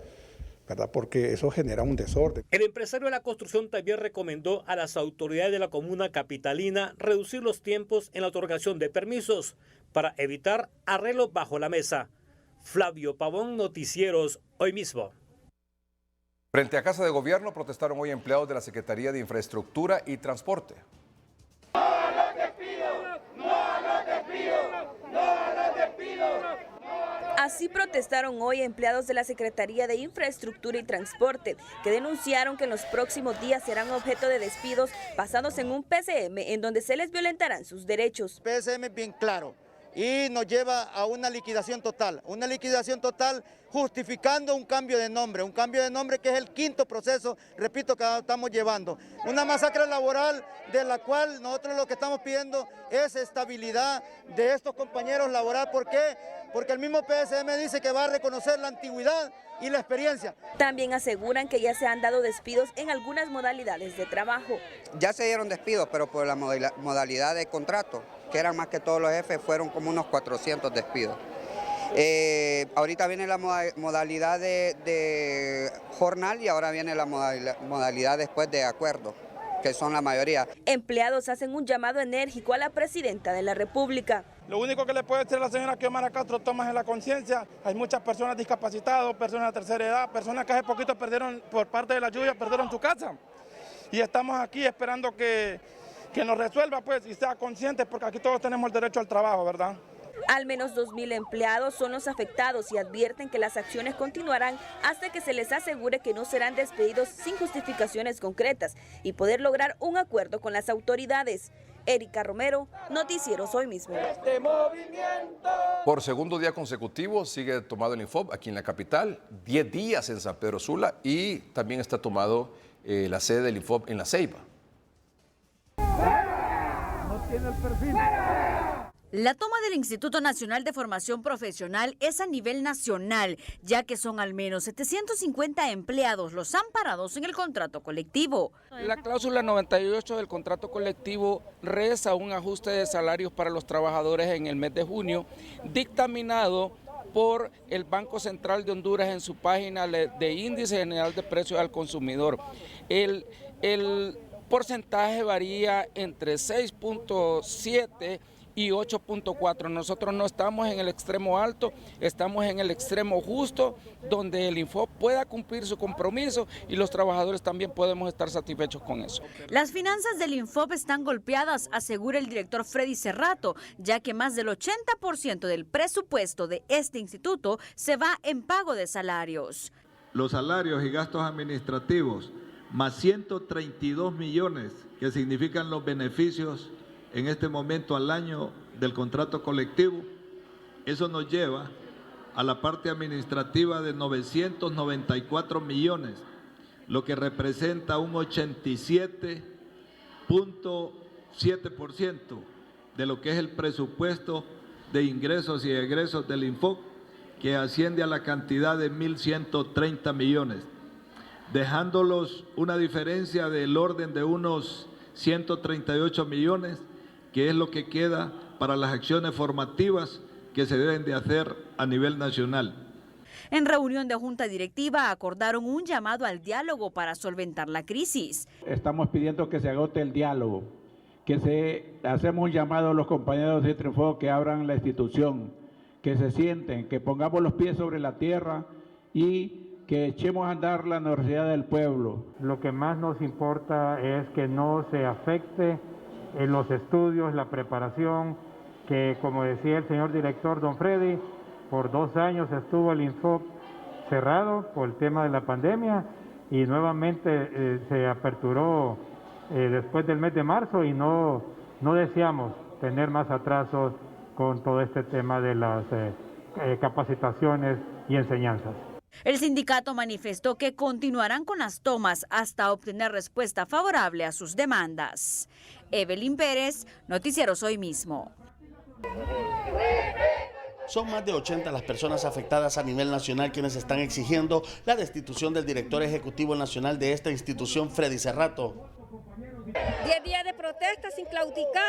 ¿verdad? Porque eso genera un desorden. El empresario de la construcción también recomendó a las autoridades de la comuna capitalina reducir los tiempos en la otorgación de permisos para evitar arreglos bajo la mesa. Flavio Pavón, Noticieros, Hoy Mismo. Frente a Casa de Gobierno protestaron hoy empleados de la Secretaría de Infraestructura y Transporte. Así protestaron hoy empleados de la Secretaría de Infraestructura y Transporte, que denunciaron que en los próximos días serán objeto de despidos basados en un PCM en donde se les violentarán sus derechos. PCM es bien claro y nos lleva a una liquidación total justificando un cambio de nombre que es el quinto proceso, repito, que estamos llevando. Una masacre laboral de la cual nosotros lo que estamos pidiendo es estabilidad de estos compañeros laborales. ¿Por qué? Porque el mismo PSM dice que va a reconocer la antigüedad y la experiencia. También aseguran que ya se han dado despidos en algunas modalidades de trabajo. Ya se dieron despidos, pero por la modalidad de contrato, que eran más que todos los jefes, fueron como unos 400 despidos. Ahorita viene la modalidad de jornal y ahora viene la modalidad después de acuerdo, que son la mayoría. Empleados hacen un llamado enérgico a la presidenta de la República. Lo único que le puede decir a la señora Xiomara Castro, tomas en la conciencia, hay muchas personas discapacitadas, personas de tercera edad, personas que hace poquito perdieron, por parte de la lluvia, perdieron su casa. Y estamos aquí esperando que nos resuelva pues y sea consciente, porque aquí todos tenemos el derecho al trabajo, ¿verdad? Al menos 2.000 empleados son los afectados y advierten que las acciones continuarán hasta que se les asegure que no serán despedidos sin justificaciones concretas y poder lograr un acuerdo con las autoridades. Erika Romero, Noticieros Hoy Mismo. Por segundo día consecutivo sigue tomado el Infob aquí en la capital, 10 días en San Pedro Sula y también está tomado la sede del Infob en La Ceiba. No tiene el perfil. La toma del Instituto Nacional de Formación Profesional es a nivel nacional, ya que son al menos 750 empleados los amparados en el contrato colectivo. La cláusula 98 del contrato colectivo reza un ajuste de salarios para los trabajadores en el mes de junio, dictaminado por el Banco Central de Honduras en su página de Índice General de Precios al Consumidor. El porcentaje varía entre 6.7 y 8.4. Nosotros no estamos en el extremo alto, estamos en el extremo justo, donde el Infob pueda cumplir su compromiso y los trabajadores también podemos estar satisfechos con eso. Las finanzas del Infob están golpeadas, asegura el director Freddy Cerrato, ya que más del 80% del presupuesto de este instituto se va en pago de salarios. Los salarios y gastos administrativos, más 132 millones que significan los beneficios en este momento al año del contrato colectivo, eso nos lleva a la parte administrativa de 994 millones, lo que representa un 87.7% de lo que es el presupuesto de ingresos y egresos del Infob, que asciende a la cantidad de 1.130 millones, dejándolos una diferencia del orden de unos 138 millones, que es lo que queda para las acciones formativas que se deben de hacer a nivel nacional. En reunión de junta directiva acordaron un llamado al diálogo para solventar la crisis. Estamos pidiendo que se agote el diálogo, hacemos un llamado a los compañeros de Infob que abran la institución, que se sienten, que pongamos los pies sobre la tierra y que echemos a andar la necesidad del pueblo. Lo que más nos importa es que no se afecte en los estudios, la preparación, que como decía el señor director don Freddy, por 2 años estuvo el INFOC cerrado por el tema de la pandemia y nuevamente se aperturó después del mes de marzo y no deseamos tener más atrasos con todo este tema de las capacitaciones y enseñanzas. El sindicato manifestó que continuarán con las tomas hasta obtener respuesta favorable a sus demandas. Evelyn Pérez, Noticieros Hoy Mismo. Son más de 80 las personas afectadas a nivel nacional quienes están exigiendo la destitución del director ejecutivo nacional de esta institución, Freddy Cerrato. 10 días de protesta sin claudicar,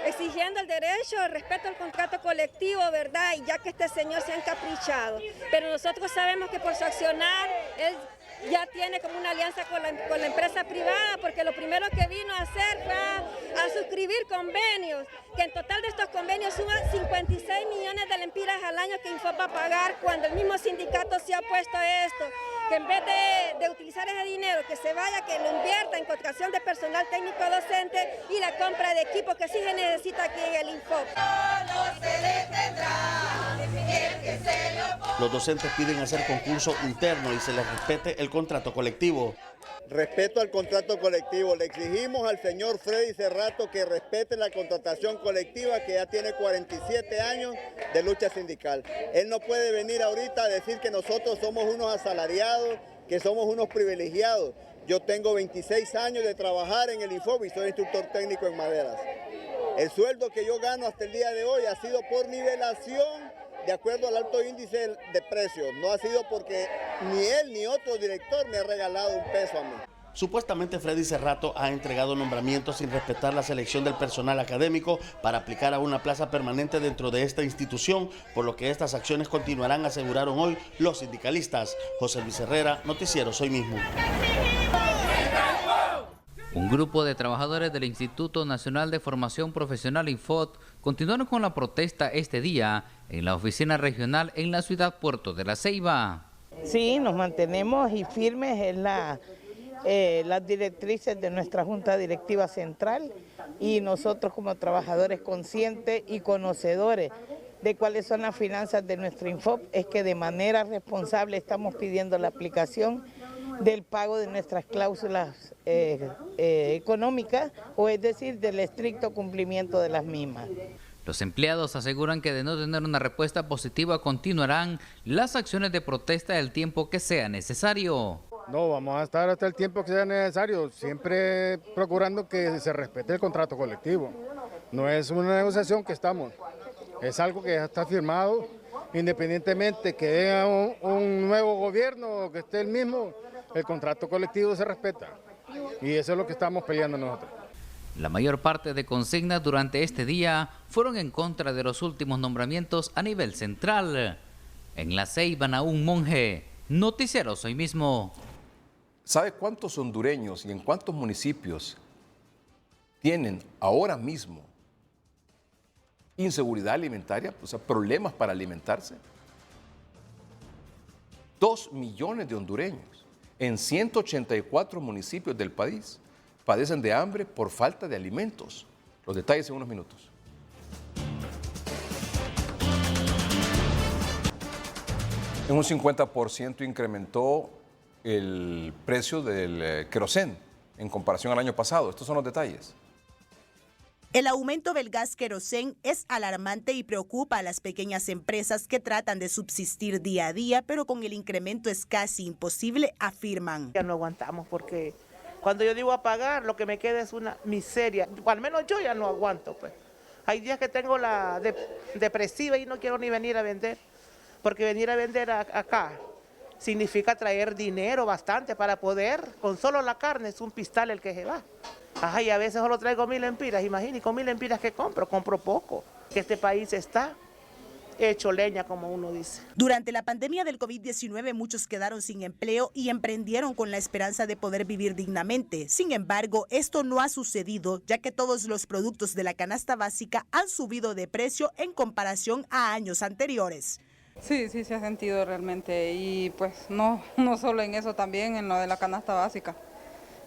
exigiendo el derecho, el respeto al contrato colectivo, ¿verdad? Y ya que este señor se ha encaprichado. Pero nosotros sabemos que por su accionar, él ya tiene como una alianza con la empresa privada, porque lo primero que vino a hacer fue a suscribir convenios, que en total de estos convenios suman 56 millones de lempiras al año que Infoc va a pagar, cuando el mismo sindicato se ha opuesto a esto, que en vez de utilizar ese dinero, que se vaya, que lo invierta en contratación de personal técnico docente y la compra de equipo que sí se necesita aquí en el Infoc. Los docentes piden hacer concurso interno y se les respete el contrato colectivo. Respeto al contrato colectivo. Le exigimos al señor Freddy Cerrato que respete la contratación colectiva, que ya tiene 47 años de lucha sindical. Él no puede venir ahorita a decir que nosotros somos unos asalariados, que somos unos privilegiados. Yo tengo 26 años de trabajar en el Infoc y soy instructor técnico en maderas. El sueldo que yo gano hasta el día de hoy ha sido por nivelación de acuerdo al alto índice de precios. No ha sido porque ni él ni otro director me ha regalado un peso a mí. Supuestamente Freddy Cerrato ha entregado nombramientos sin respetar la selección del personal académico para aplicar a una plaza permanente dentro de esta institución, por lo que estas acciones continuarán, aseguraron hoy los sindicalistas. José Luis Herrera, Noticieros Hoy Mismo. Un grupo de trabajadores del Instituto Nacional de Formación Profesional Infoc continuaron con la protesta este día en la oficina regional en la ciudad Puerto de la Ceiba. Sí, nos mantenemos y firmes en las directrices de nuestra Junta Directiva Central y nosotros como trabajadores conscientes y conocedores de cuáles son las finanzas de nuestro Infoc, es que de manera responsable estamos pidiendo la aplicación del pago de nuestras cláusulas económicas, o es decir, del estricto cumplimiento de las mismas. Los empleados aseguran que de no tener una respuesta positiva continuarán las acciones de protesta el tiempo que sea necesario. No, vamos a estar hasta el tiempo que sea necesario, siempre procurando que se respete el contrato colectivo. No es una negociación que estamos, es algo que ya está firmado, independientemente que venga un nuevo gobierno o que esté el mismo, el contrato colectivo se respeta y eso es lo que estamos peleando nosotros. La mayor parte de consignas durante este día fueron en contra de los últimos nombramientos a nivel central. En la Ceiba, Naún Monge, Noticieros Hoy Mismo. ¿Sabe cuántos hondureños y en cuántos municipios tienen ahora mismo inseguridad alimentaria, o sea, problemas para alimentarse? 2 millones de hondureños en 184 municipios del país padecen de hambre por falta de alimentos. Los detalles en unos minutos. En un 50% incrementó el precio del querosén en comparación al año pasado. Estos son los detalles. El aumento del gas querosén es alarmante y preocupa a las pequeñas empresas que tratan de subsistir día a día, pero con el incremento es casi imposible, afirman. Ya no aguantamos porque cuando yo digo a pagar, lo que me queda es una miseria. Al menos yo ya no aguanto, pues. Hay días que tengo la depresiva y no quiero ni venir a vender, porque venir a vender acá significa traer dinero bastante para poder, con solo la carne es un pistal el que se va. Ajá, y a veces solo traigo 1000 lempiras, imagínate, con 1000 lempiras que compro poco. Que este país está hecho leña, como uno dice. Durante la pandemia del COVID-19 muchos quedaron sin empleo y emprendieron con la esperanza de poder vivir dignamente. Sin embargo, esto no ha sucedido, ya que todos los productos de la canasta básica han subido de precio en comparación a años anteriores. Sí, sí se ha sentido realmente y pues no solo en eso, también en lo de la canasta básica.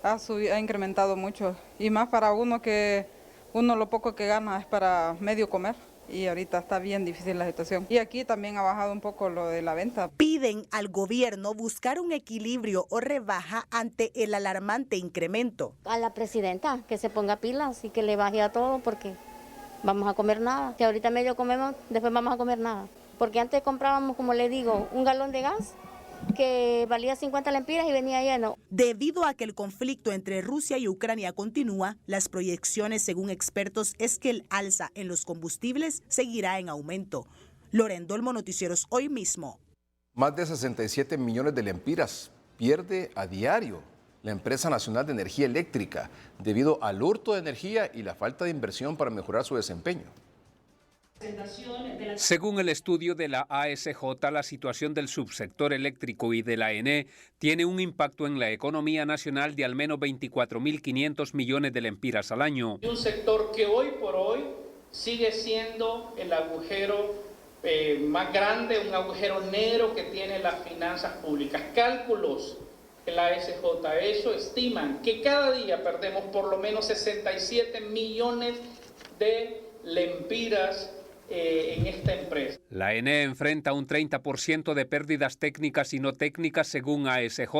Ha incrementado mucho y más para uno que lo poco que gana es para medio comer y ahorita está bien difícil la situación. Y aquí también ha bajado un poco lo de la venta. Piden al gobierno buscar un equilibrio o rebaja ante el alarmante incremento. A la presidenta que se ponga pilas y que le baje a todo porque vamos a comer nada. Si ahorita medio comemos, después vamos a comer nada. Porque antes comprábamos, como le digo, un galón de gas que valía 50 lempiras y venía lleno. Debido a que el conflicto entre Rusia y Ucrania continúa, las proyecciones, según expertos, es que el alza en los combustibles seguirá en aumento. Loren Dolmo, Noticieros Hoy Mismo. Más de 67 millones de lempiras pierde a diario la Empresa Nacional de Energía Eléctrica debido al hurto de energía y la falta de inversión para mejorar su desempeño. Según el estudio de la ASJ, la situación del subsector eléctrico y de la ENE tiene un impacto en la economía nacional de al menos 24.500 millones de lempiras al año. Un sector que hoy por hoy sigue siendo el agujero más grande, un agujero negro que tiene las finanzas públicas. Cálculos de la ASJ, eso estiman que cada día perdemos por lo menos 67 millones de lempiras en esta empresa. La ENE enfrenta un 30% de pérdidas técnicas y no técnicas según ASJ,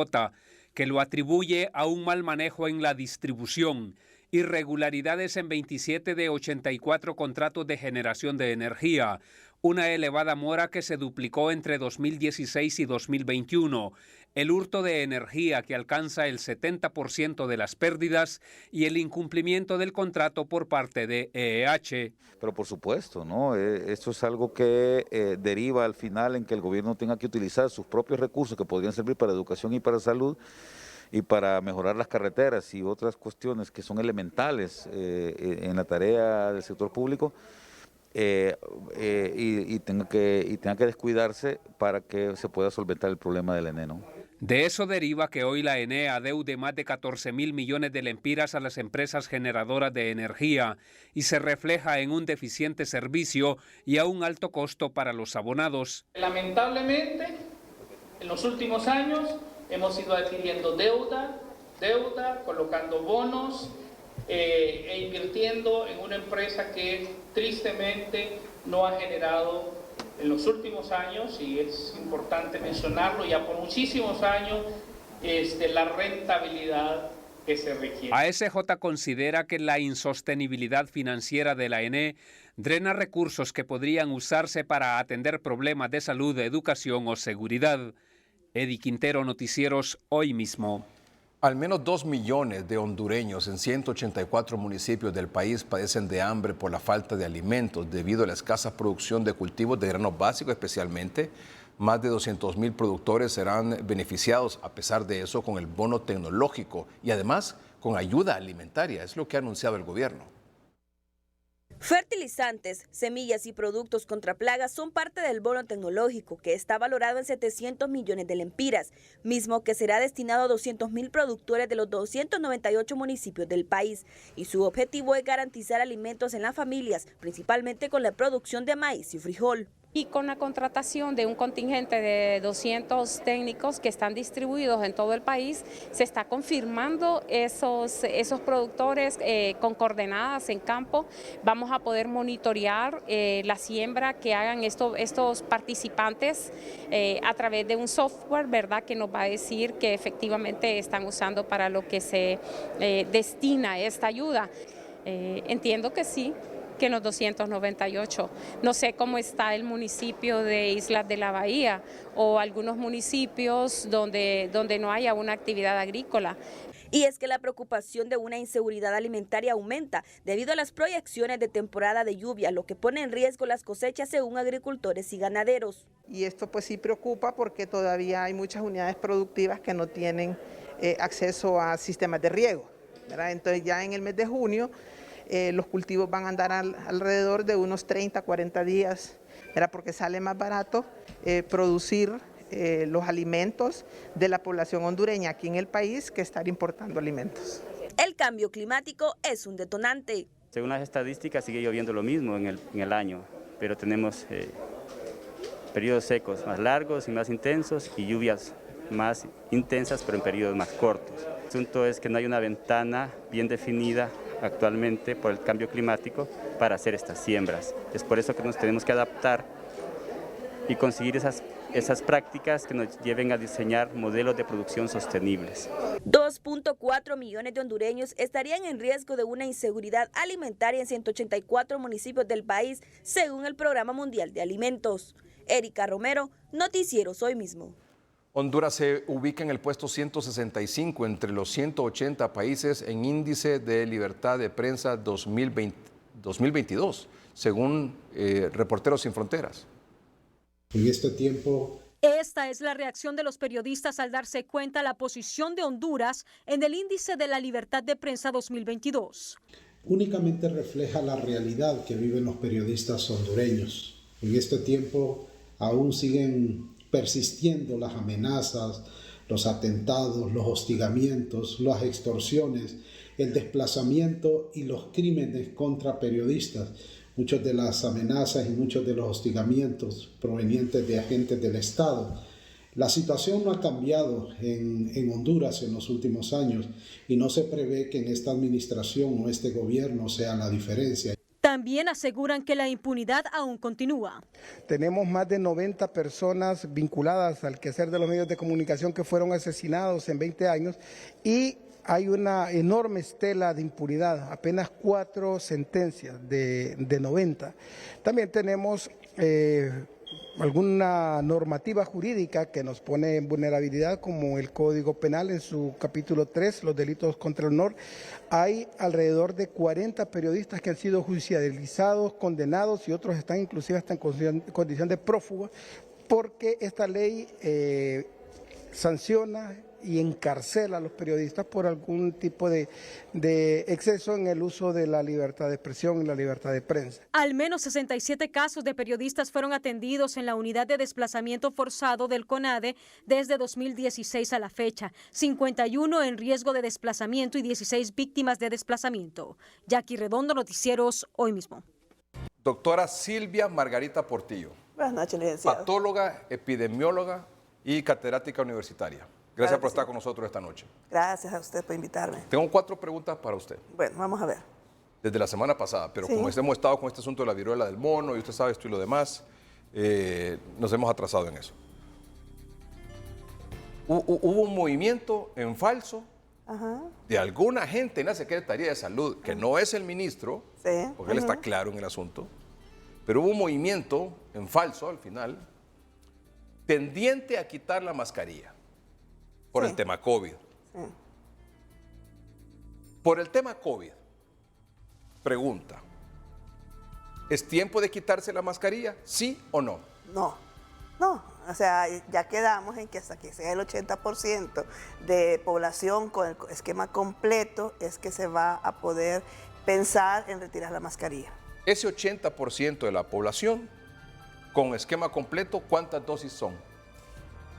que lo atribuye a un mal manejo en la distribución, irregularidades en 27 de 84 contratos de generación de energía, una elevada mora que se duplicó entre 2016 y 2021, el hurto de energía que alcanza el 70% de las pérdidas y el incumplimiento del contrato por parte de EEH. Pero por supuesto, ¿no? Esto es algo que deriva al final en que el gobierno tenga que utilizar sus propios recursos que podrían servir para educación y para salud y para mejorar las carreteras y otras cuestiones que son elementales en la tarea del sector público. Y tenga que descuidarse para que se pueda solventar el problema del ENE, ¿no? De eso deriva que hoy la ENE adeude más de 14.000 millones de lempiras a las empresas generadoras de energía y se refleja en un deficiente servicio y a un alto costo para los abonados. Lamentablemente, en los últimos años hemos ido adquiriendo deuda, colocando bonos e invirtiendo en una empresa que tristemente no ha generado en los últimos años, y es importante mencionarlo, ya por muchísimos años, la rentabilidad que se requiere. ASJ considera que la insostenibilidad financiera de la ENE drena recursos que podrían usarse para atender problemas de salud, educación o seguridad. Eddie Quintero, Noticieros Hoy Mismo. Al menos 2 millones de hondureños en 184 municipios del país padecen de hambre por la falta de alimentos debido a la escasa producción de cultivos de granos básicos especialmente. Más de 200.000 productores serán beneficiados a pesar de eso con el bono tecnológico y además con ayuda alimentaria, es lo que ha anunciado el gobierno. Fertilizantes, semillas y productos contra plagas son parte del bono tecnológico que está valorado en 700 millones de lempiras, mismo que será destinado a 200.000 productores de los 298 municipios del país. Y su objetivo es garantizar alimentos en las familias, principalmente con la producción de maíz y frijol. Y con la contratación de un contingente de 200 técnicos que están distribuidos en todo el país, se está confirmando esos productores con coordenadas en campo. Vamos a poder monitorear la siembra que hagan estos participantes a través de un software, ¿verdad?, que nos va a decir que efectivamente están usando para lo que se destina esta ayuda. Entiendo que sí, que en los 298. No sé cómo está el municipio de Islas de la Bahía o algunos municipios donde no haya una actividad agrícola. Y es que la preocupación de una inseguridad alimentaria aumenta debido a las proyecciones de temporada de lluvia, lo que pone en riesgo las cosechas según agricultores y ganaderos. Y esto pues sí preocupa porque todavía hay muchas unidades productivas que no tienen acceso a sistemas de riego, ¿verdad? Entonces ya en el mes de junio los cultivos van a andar alrededor de unos 30, 40 días, ¿verdad? Porque sale más barato producir los alimentos de la población hondureña aquí en el país que estar importando alimentos. El cambio climático es un detonante. Según las estadísticas sigue lloviendo lo mismo en el año, pero tenemos periodos secos más largos y más intensos y lluvias más intensas pero en periodos más cortos. El asunto es que no hay una ventana bien definida actualmente por el cambio climático para hacer estas siembras. Es por eso que nos tenemos que adaptar y conseguir esas prácticas que nos lleven a diseñar modelos de producción sostenibles. 2.4 millones de hondureños estarían en riesgo de una inseguridad alimentaria en 184 municipios del país, según el Programa Mundial de Alimentos. Erika Romero, Noticieros Hoy Mismo. Honduras se ubica en el puesto 165 entre los 180 países en índice de libertad de prensa 2022, según Reporteros Sin Fronteras. En este tiempo, esta es la reacción de los periodistas al darse cuenta la posición de Honduras en el índice de la libertad de prensa 2022. Únicamente refleja la realidad que viven los periodistas hondureños. En este tiempo aún siguen persistiendo las amenazas, los atentados, los hostigamientos, las extorsiones, el desplazamiento y los crímenes contra periodistas. Muchas de las amenazas y muchos de los hostigamientos provenientes de agentes del Estado. La situación no ha cambiado en Honduras en los últimos años y no se prevé que en esta administración o este gobierno sea la diferencia. También aseguran que la impunidad aún continúa. Tenemos más de 90 personas vinculadas al quehacer de los medios de comunicación que fueron asesinados en 20 años y hay una enorme estela de impunidad, apenas 4 sentencias de 90. También tenemos alguna normativa jurídica que nos pone en vulnerabilidad, como el Código Penal en su capítulo 3, los delitos contra el honor. Hay alrededor de 40 periodistas que han sido judicializados, condenados y otros están inclusive hasta en condición de prófugos, porque esta ley sanciona y encarcela a los periodistas por algún tipo de exceso en el uso de la libertad de expresión y la libertad de prensa. Al menos 67 casos de periodistas fueron atendidos en la unidad de desplazamiento forzado del CONADE desde 2016 a la fecha, 51 en riesgo de desplazamiento y 16 víctimas de desplazamiento. Jackie Redondo, Noticieros Hoy Mismo. Doctora Silvia Margarita Portillo. Buenas noches, licenciado. Patóloga, epidemióloga y catedrática universitaria. Gracias por estar con nosotros esta noche. Gracias a usted por invitarme. Tengo 4 preguntas para usted. Bueno, vamos a ver. Desde la semana pasada, pero como hemos estado con este asunto de la viruela del mono y usted sabe esto y lo demás, nos hemos atrasado en eso. Hubo un movimiento en falso de alguna gente en la Secretaría de Salud, que no es el ministro, porque él está claro en el asunto, pero hubo un movimiento en falso al final, tendiente a quitar la mascarilla. Por el tema COVID. Por el tema COVID, pregunta, ¿es tiempo de quitarse la mascarilla? ¿Sí o no? No, o sea, ya quedamos en que hasta que sea el 80% de población con el esquema completo es que se va a poder pensar en retirar la mascarilla. Ese 80% de la población con esquema completo, ¿cuántas dosis son?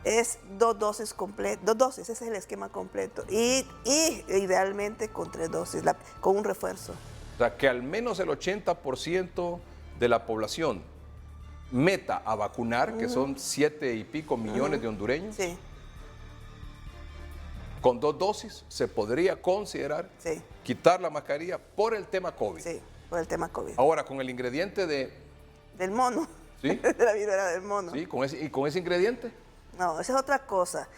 Es 2 dosis completas, 2 dosis, ese es el esquema completo. Y idealmente con 3 dosis, con un refuerzo. O sea, que al menos el 80% de la población meta a vacunar, que son 7 y pico millones de hondureños. Sí. Con 2 dosis se podría considerar quitar la mascarilla por el tema COVID. Sí, por el tema COVID. Ahora, con el ingrediente del mono. ¿Sí? De la viruela del mono. Sí, ¿y con ese ingrediente? No, esa es otra cosa.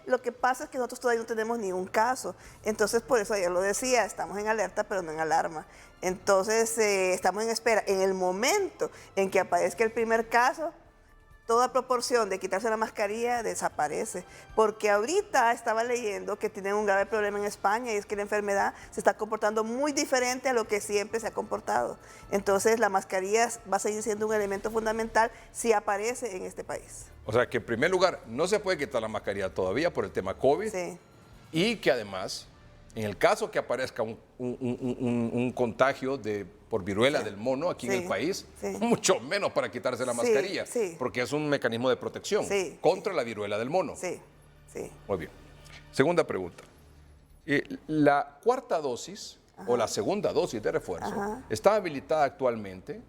Lo que pasa es que nosotros todavía no tenemos ningún caso. Entonces, por eso ayer lo decía, estamos en alerta, pero no en alarma. Entonces, estamos en espera. En el momento en que aparezca el primer caso, toda proporción de quitarse la mascarilla desaparece. Porque ahorita estaba leyendo que tienen un grave problema en España y es que la enfermedad se está comportando muy diferente a lo que siempre se ha comportado. Entonces la mascarilla va a seguir siendo un elemento fundamental si aparece en este país. O sea que en primer lugar no se puede quitar la mascarilla todavía por el tema COVID. Sí. Y que además, en el caso que aparezca un contagio por viruela del mono aquí en el país, mucho menos para quitarse la mascarilla, porque es un mecanismo de protección contra la viruela del mono. Sí. Muy bien. Segunda pregunta. La cuarta dosis o la segunda dosis de refuerzo está habilitada actualmente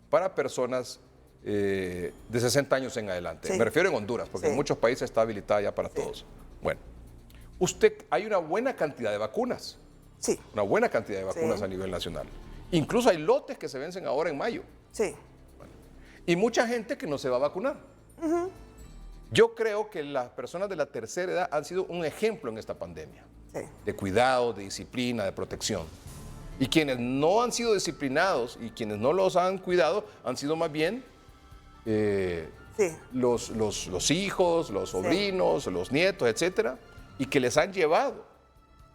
para personas de 60 años en adelante. Sí. Me refiero en Honduras, porque Sí. en muchos países está habilitada ya para todos. Bueno, hay una buena cantidad de vacunas. Sí. Una buena cantidad de vacunas Sí. a nivel nacional. Incluso hay lotes que se vencen ahora en mayo. Sí. Y mucha gente que no se va a vacunar. Yo creo que las personas de la tercera edad han sido un ejemplo en esta pandemia. Sí. De cuidado, de disciplina, de protección. Y quienes no han sido disciplinados y quienes no los han cuidado han sido más bien los hijos, los sobrinos, los nietos, etcétera, y que les han llevado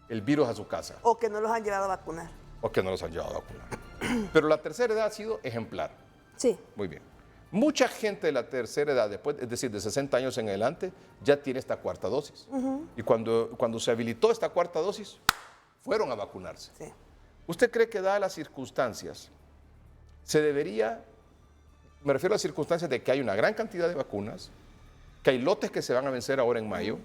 el virus a su casa. O que no los han llevado a vacunar. O que no los han llevado a vacunar. Pero la tercera edad ha sido ejemplar. Sí. Muy bien. Mucha gente de la tercera edad, después, es decir, de 60 años en adelante, ya tiene esta cuarta dosis. Y cuando se habilitó esta cuarta dosis, fueron a vacunarse. Sí. ¿Usted cree que dadas las circunstancias, se debería, me refiero a las circunstancias de que hay una gran cantidad de vacunas, que hay lotes que se van a vencer ahora en mayo,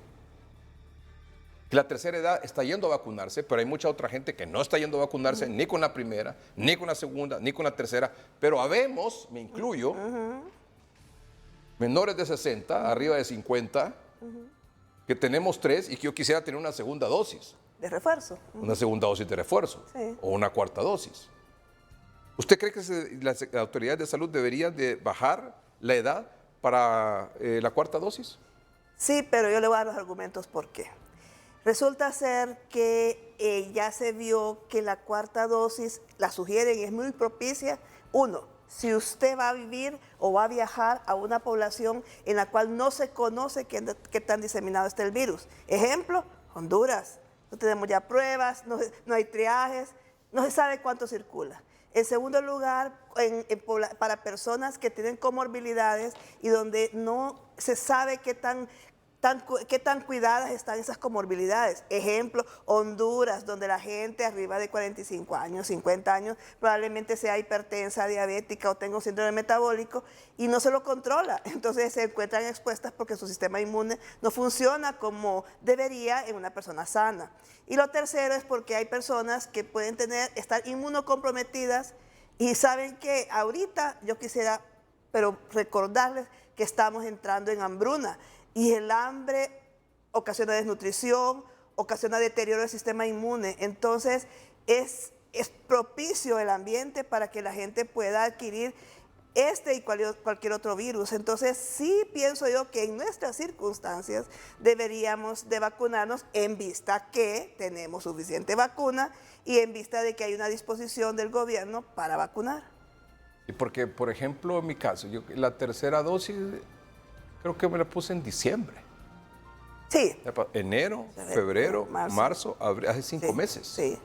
que la tercera edad está yendo a vacunarse, pero hay mucha otra gente que no está yendo a vacunarse ni con la primera, ni con la segunda, ni con la tercera, pero habemos, me incluyo, menores de 60, arriba de 50, que tenemos 3 y que yo quisiera tener una segunda dosis. De refuerzo. Una segunda dosis de refuerzo. Sí. O una cuarta dosis. ¿Usted cree que las autoridades de salud deberían de bajar la edad para la cuarta dosis? Sí, pero yo le voy a dar los argumentos por qué. Resulta ser que ya se vio que la cuarta dosis, la sugieren, es muy propicia. Uno, si usted va a vivir o va a viajar a una población en la cual no se conoce qué tan diseminado está el virus. Ejemplo, Honduras. No tenemos ya pruebas, no hay triajes, no se sabe cuánto circula. En segundo lugar, para personas que tienen comorbilidades y donde no se sabe qué tan cuidadas están esas comorbilidades. Ejemplo, Honduras, donde la gente arriba de 45 años, 50 años, probablemente sea hipertensa, diabética o tenga un síndrome metabólico y no se lo controla. Entonces se encuentran expuestas porque su sistema inmune no funciona como debería en una persona sana. Y lo tercero es porque hay personas que pueden estar inmunocomprometidas y saben que ahorita yo quisiera, pero recordarles que estamos entrando en hambruna. Y el hambre ocasiona desnutrición, ocasiona deterioro del sistema inmune. Entonces, es propicio el ambiente para que la gente pueda adquirir este y cualquier otro virus. Entonces, sí pienso yo que en nuestras circunstancias deberíamos de vacunarnos en vista que tenemos suficiente vacuna y en vista de que hay una disposición del gobierno para vacunar. Y porque, por ejemplo, en mi caso, yo la tercera dosis creo que me la puse en diciembre. Sí. Enero, febrero, marzo, abril, hace 5 meses. Sí.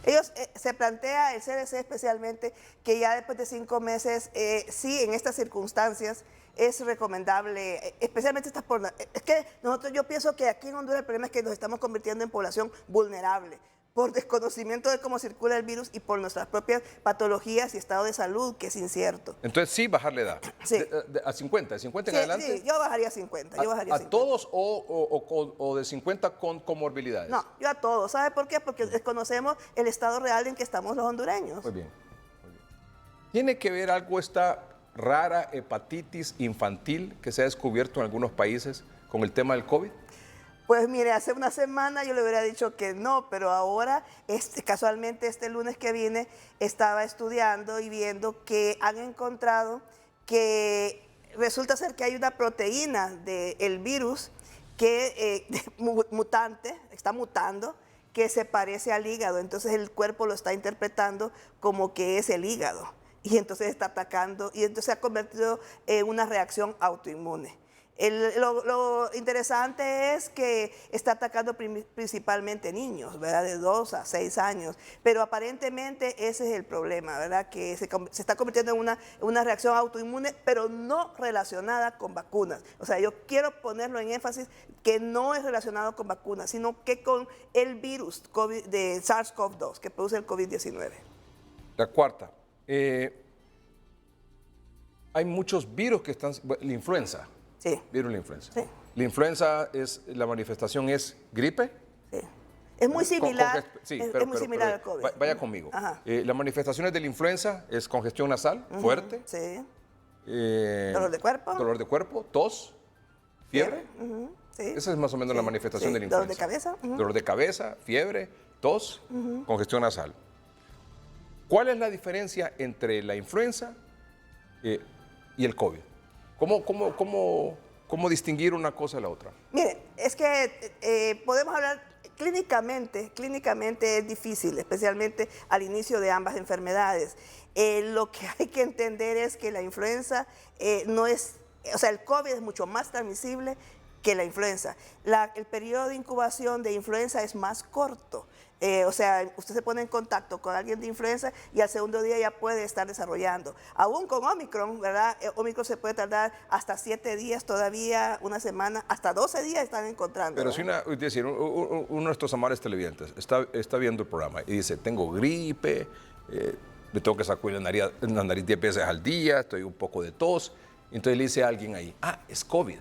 Ellos, se plantea, el CDC especialmente, que ya después de 5 meses, sí, en estas circunstancias, es recomendable, especialmente estas por... Es que yo pienso que aquí en Honduras el problema es que nos estamos convirtiendo en población vulnerable, por desconocimiento de cómo circula el virus y por nuestras propias patologías y estado de salud, que es incierto. Entonces sí, bajar la edad. Sí. A 50, de 50 en Sí, adelante. sí, yo bajaría 50. ¿A todos o de 50 con comorbilidades? No, yo a todos. ¿Sabe por qué? Porque desconocemos el estado real en que estamos los hondureños. Muy bien. ¿Tiene que ver algo esta rara hepatitis infantil que se ha descubierto en algunos países con el tema del COVID? Pues mire, hace una semana yo le hubiera dicho que no, pero ahora, casualmente este lunes que vine, estaba estudiando y viendo que han encontrado que resulta ser que hay una proteína del virus que mutante, está mutando, que se parece al hígado. Entonces el cuerpo lo está interpretando como que es el hígado. Y entonces está atacando y entonces se ha convertido en una reacción autoinmune. Lo interesante es que está atacando principalmente niños, ¿verdad? De 2 a 6 años, pero aparentemente ese es el problema, ¿verdad? Que se está convirtiendo en una reacción autoinmune, pero no relacionada con vacunas. O sea, yo quiero ponerlo en énfasis que no es relacionado con vacunas, sino que con el virus de SARS-CoV-2 que produce el COVID-19. La cuarta, hay muchos virus que están, la influenza. Sí. Virus de la influenza. Sí. La influenza la manifestación es gripe. Sí. Es muy similar, es muy similar al COVID. Vaya conmigo. Las manifestaciones de la influenza es congestión nasal fuerte. Sí. dolor de cuerpo, tos, fiebre. Sí. Esa es más o menos la manifestación de la influenza. Dolor de cabeza. Dolor de cabeza, fiebre, tos, congestión nasal. ¿Cuál es la diferencia entre la influenza y el COVID? ¿Cómo distinguir una cosa de la otra? Mire, es que podemos hablar clínicamente es difícil, especialmente al inicio de ambas enfermedades. Lo que hay que entender es que la influenza no es, o sea, el COVID es mucho más transmisible que la influenza. El periodo de incubación de influenza es más corto. O sea, usted se pone en contacto con alguien de influenza y al segundo día ya puede estar desarrollando. Aún con Omicron, ¿verdad? Omicron se puede tardar hasta 7 días todavía, una semana, hasta 12 días están encontrando. Pero si uno de nuestros amables televidentes está viendo el programa y dice, tengo gripe, me tengo que sacudir la nariz 10 veces al día, estoy un poco de tos, entonces le dice a alguien ahí, es COVID.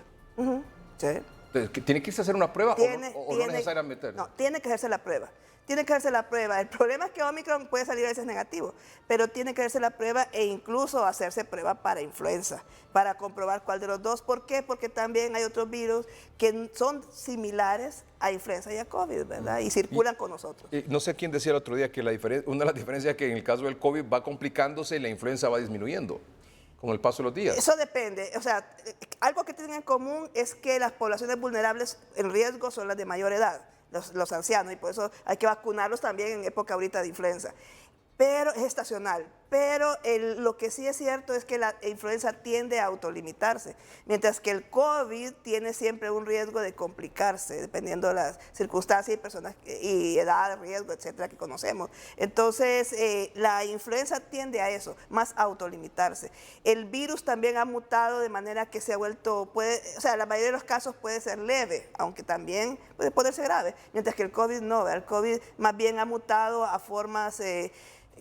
Sí. Entonces, ¿tiene que irse a hacer una prueba o no es necesario meterla? No, tiene que hacerse la prueba. Tiene que hacerse la prueba. El problema es que Omicron puede salir a veces negativo, pero tiene que hacerse la prueba e incluso hacerse prueba para influenza, para comprobar cuál de los dos. ¿Por qué? Porque también hay otros virus que son similares a influenza y a COVID, ¿verdad? Y circulan con nosotros. No sé quién decía el otro día que una de las diferencias es que en el caso del COVID va complicándose y la influenza va disminuyendo con el paso de los días. Eso depende. O sea, algo que tienen en común es que las poblaciones vulnerables en riesgo son las de mayor edad. Los ancianos, y por eso hay que vacunarlos también en época ahorita de influenza. Pero es estacional. Pero lo que sí es cierto es que la influenza tiende a autolimitarse, mientras que el COVID tiene siempre un riesgo de complicarse, dependiendo de las circunstancias y personas y edad, riesgo, etcétera, que conocemos. Entonces, la influenza tiende a eso, más a autolimitarse. El virus también ha mutado de manera que se ha vuelto, o sea, la mayoría de los casos puede ser leve, aunque también puede ponerse grave, mientras que el COVID no, el COVID más bien ha mutado a formas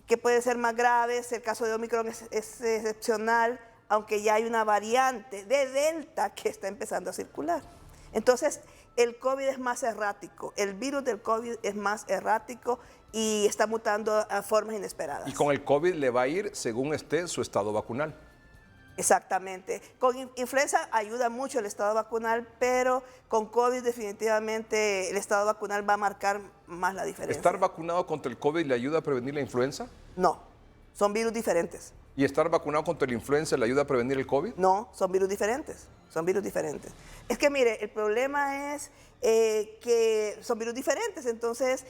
que pueden ser más graves. El caso de Omicron es excepcional, aunque ya hay una variante de Delta que está empezando a circular. Entonces, el COVID es más errático, el virus del COVID es más errático y está mutando a formas inesperadas. Y con el COVID le va a ir según esté en su estado vacunal. Exactamente. Con influenza ayuda mucho el estado vacunal, pero con COVID definitivamente el estado vacunal va a marcar más la diferencia. ¿Estar vacunado contra el COVID le ayuda a prevenir la influenza? No, son virus diferentes. ¿Y estar vacunado contra la influenza le ayuda a prevenir el COVID? No, son virus diferentes. Son virus diferentes. Es que mire, el problema es que son virus diferentes, entonces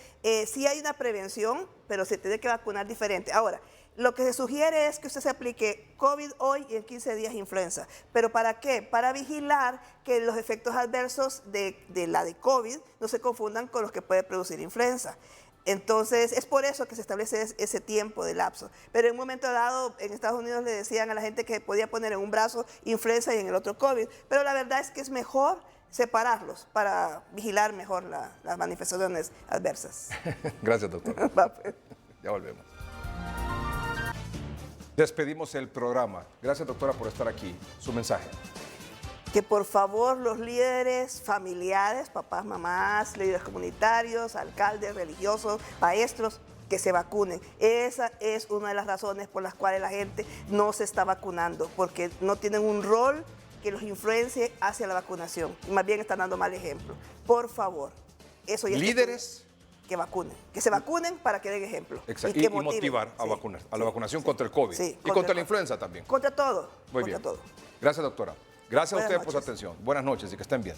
sí hay una prevención, pero se tiene que vacunar diferente. Ahora, lo que se sugiere es que usted se aplique COVID hoy y en 15 días influenza. ¿Pero para qué? Para vigilar que los efectos adversos de la de COVID no se confundan con los que puede producir influenza. Entonces, es por eso que se establece ese tiempo de lapso. Pero en un momento dado, en Estados Unidos le decían a la gente que podía poner en un brazo influenza y en el otro COVID. Pero la verdad es que es mejor separarlos para vigilar mejor las manifestaciones adversas. Gracias, doctora. Ya volvemos. Despedimos el programa. Gracias, doctora, por estar aquí. Su mensaje. Que por favor los líderes familiares, papás, mamás, líderes comunitarios, alcaldes, religiosos, maestros, que se vacunen. Esa es una de las razones por las cuales la gente no se está vacunando, porque no tienen un rol que los influencie hacia la vacunación. Y más bien están dando mal ejemplo. Por favor, eso ya líderes que vacunen, que se vacunen para que den ejemplo. Exacto. Y Y motivar a vacunar, a la vacunación contra el COVID. Sí, y contra la influenza también. Contra todo. Muy contra bien. todo. Gracias, doctora. Gracias a ustedes por su noches. atención. Buenas noches y que estén bien.